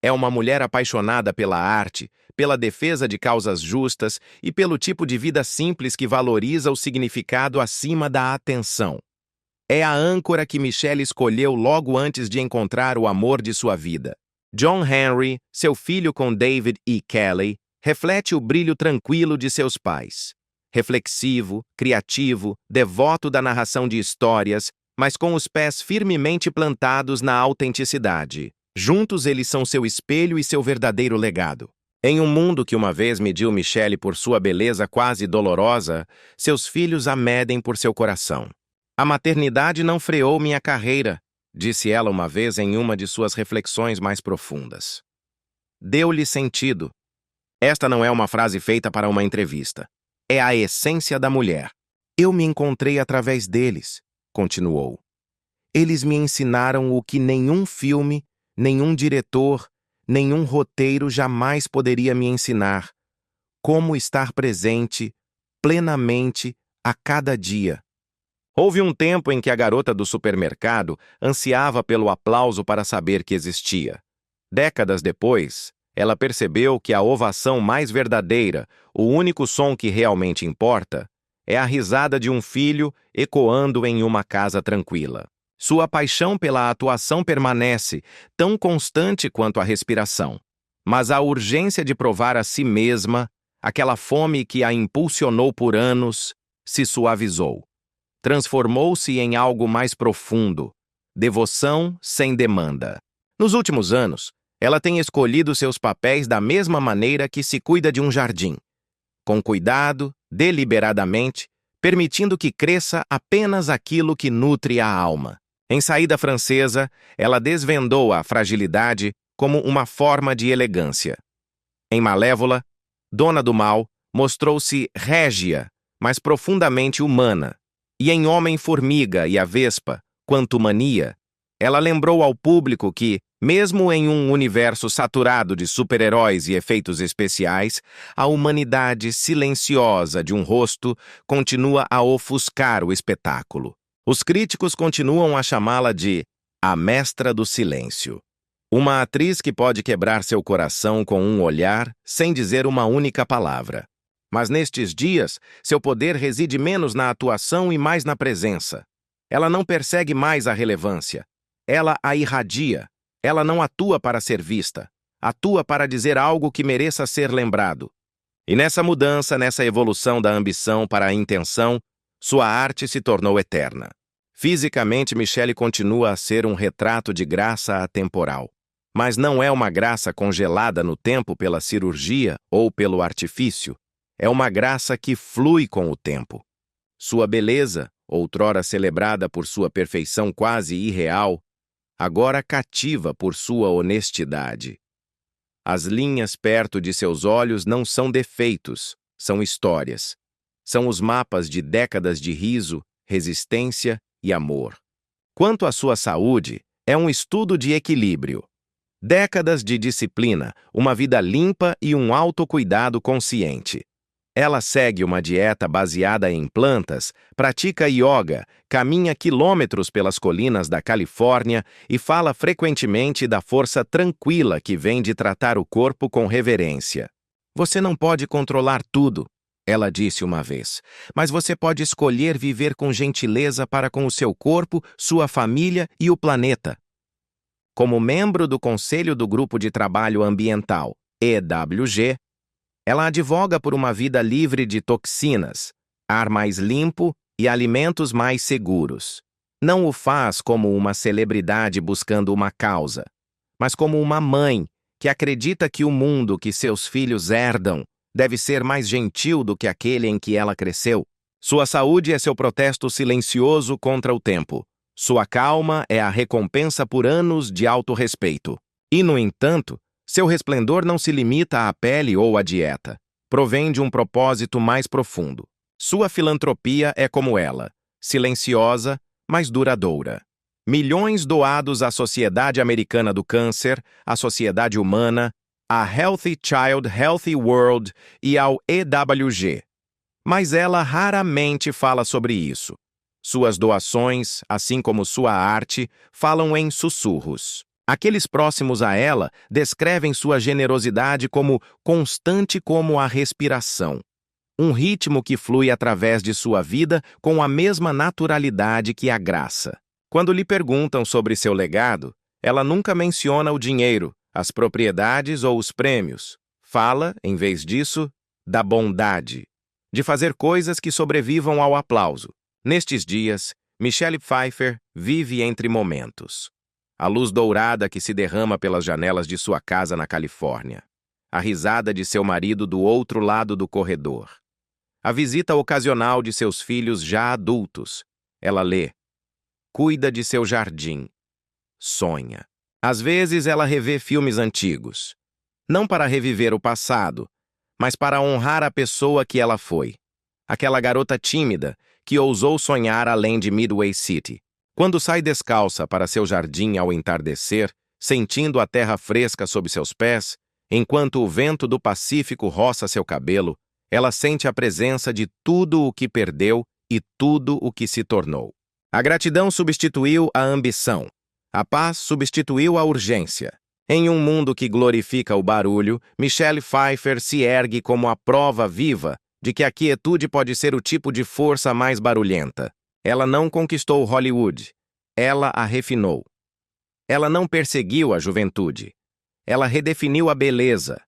É uma mulher apaixonada pela arte, pela defesa de causas justas e pelo tipo de vida simples que valoriza o significado acima da atenção. É a âncora que Michelle escolheu logo antes de encontrar o amor de sua vida. John Henry, seu filho com David E. Kelley, reflete o brilho tranquilo de seus pais. Reflexivo, criativo, devoto da narração de histórias, mas com os pés firmemente plantados na autenticidade. Juntos eles são seu espelho e seu verdadeiro legado. Em um mundo que uma vez mediu Michelle por sua beleza quase dolorosa, seus filhos a medem por seu coração. A maternidade não freou minha carreira, disse ela uma vez em uma de suas reflexões mais profundas. Deu-lhe sentido. Esta não é uma frase feita para uma entrevista. É a essência da mulher. Eu me encontrei através deles, continuou. Eles me ensinaram o que nenhum filme, nenhum diretor, nenhum roteiro jamais poderia me ensinar. Como estar presente, plenamente, a cada dia. Houve um tempo em que a garota do supermercado ansiava pelo aplauso para saber que existia. Décadas depois, ela percebeu que a ovação mais verdadeira, o único som que realmente importa, é a risada de um filho ecoando em uma casa tranquila. Sua paixão pela atuação permanece, tão constante quanto a respiração. Mas a urgência de provar a si mesma, aquela fome que a impulsionou por anos, se suavizou. Transformou-se em algo mais profundo, devoção sem demanda. Nos últimos anos, ela tem escolhido seus papéis da mesma maneira que se cuida de um jardim. Com cuidado, deliberadamente, permitindo que cresça apenas aquilo que nutre a alma. Em Saída Francesa, ela desvendou a fragilidade como uma forma de elegância. Em Malévola, Dona do Mal mostrou-se régia, mas profundamente humana. E em Homem-Formiga e a Vespa, Quantumania, ela lembrou ao público que, mesmo em um universo saturado de super-heróis e efeitos especiais, a humanidade silenciosa de um rosto continua a ofuscar o espetáculo. Os críticos continuam a chamá-la de a Mestra do Silêncio. Uma atriz que pode quebrar seu coração com um olhar sem dizer uma única palavra. Mas nestes dias, seu poder reside menos na atuação e mais na presença. Ela não persegue mais a relevância. Ela a irradia. Ela não atua para ser vista. Atua para dizer algo que mereça ser lembrado. E nessa mudança, nessa evolução da ambição para a intenção, sua arte se tornou eterna. Fisicamente, Michelle continua a ser um retrato de graça atemporal. Mas não é uma graça congelada no tempo pela cirurgia ou pelo artifício. É uma graça que flui com o tempo. Sua beleza, outrora celebrada por sua perfeição quase irreal, agora cativa por sua honestidade. As linhas perto de seus olhos não são defeitos, são histórias. São os mapas de décadas de riso, resistência e amor. Quanto à sua saúde, é um estudo de equilíbrio. Décadas de disciplina, uma vida limpa e um autocuidado consciente. Ela segue uma dieta baseada em plantas, pratica yoga, caminha quilômetros pelas colinas da Califórnia e fala frequentemente da força tranquila que vem de tratar o corpo com reverência. Você não pode controlar tudo, ela disse uma vez, mas você pode escolher viver com gentileza para com o seu corpo, sua família e o planeta. Como membro do Conselho do Grupo de Trabalho Ambiental, EWG, ela advoga por uma vida livre de toxinas, ar mais limpo e alimentos mais seguros. Não o faz como uma celebridade buscando uma causa, mas como uma mãe que acredita que o mundo que seus filhos herdam deve ser mais gentil do que aquele em que ela cresceu. Sua saúde é seu protesto silencioso contra o tempo. Sua calma é a recompensa por anos de autorrespeito. E, no entanto, seu resplendor não se limita à pele ou à dieta. Provém de um propósito mais profundo. Sua filantropia é como ela, silenciosa, mas duradoura. Milhões doados à Sociedade Americana do Câncer, à Sociedade Humana, à Healthy Child, Healthy World e ao EWG. Mas ela raramente fala sobre isso. Suas doações, assim como sua arte, falam em sussurros. Aqueles próximos a ela descrevem sua generosidade como constante como a respiração. Um ritmo que flui através de sua vida com a mesma naturalidade que a graça. Quando lhe perguntam sobre seu legado, ela nunca menciona o dinheiro, as propriedades ou os prêmios. Fala, em vez disso, da bondade, de fazer coisas que sobrevivam ao aplauso. Nestes dias, Michelle Pfeiffer vive entre momentos. A luz dourada que se derrama pelas janelas de sua casa na Califórnia. A risada de seu marido do outro lado do corredor. A visita ocasional de seus filhos já adultos. Ela lê. Cuida de seu jardim. Sonha. Às vezes ela revê filmes antigos. Não para reviver o passado, mas para honrar a pessoa que ela foi. Aquela garota tímida que ousou sonhar além de Midway City. Quando sai descalça para seu jardim ao entardecer, sentindo a terra fresca sob seus pés, enquanto o vento do Pacífico roça seu cabelo, ela sente a presença de tudo o que perdeu e tudo o que se tornou. A gratidão substituiu a ambição. A paz substituiu a urgência. Em um mundo que glorifica o barulho, Michelle Pfeiffer se ergue como a prova viva de que a quietude pode ser o tipo de força mais barulhenta. Ela não conquistou Hollywood. Ela a refinou. Ela não perseguiu a juventude. Ela redefiniu a beleza.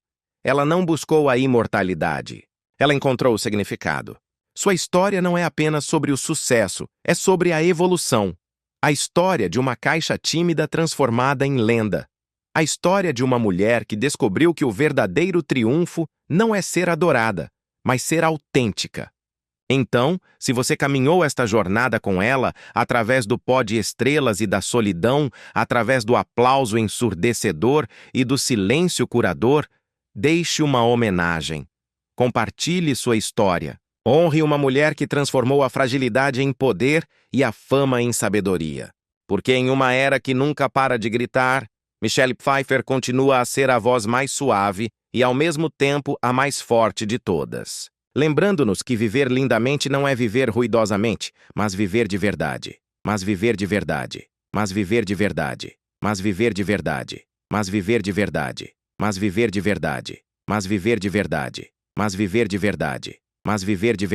Ela não buscou a imortalidade. Ela encontrou o significado. Sua história não é apenas sobre o sucesso, é sobre a evolução. A história de uma caixa tímida transformada em lenda. A história de uma mulher que descobriu que o verdadeiro triunfo não é ser adorada, mas ser autêntica. Então, se você caminhou esta jornada com ela, através do pó de estrelas e da solidão, através do aplauso ensurdecedor e do silêncio curador, deixe uma homenagem. Compartilhe sua história. Honre uma mulher que transformou a fragilidade em poder e a fama em sabedoria. Porque em uma era que nunca para de gritar, Michelle Pfeiffer continua a ser a voz mais suave e, ao mesmo tempo, a mais forte de todas. Lembrando-nos que viver lindamente não é viver ruidosamente, mas viver de verdade. Mas viver de verdade. Mas viver de verdade. Mas viver de verdade. Mas viver de verdade. Mas viver de verdade. Mas viver de verdade. Mas viver de verdade. Mas viver de verdade.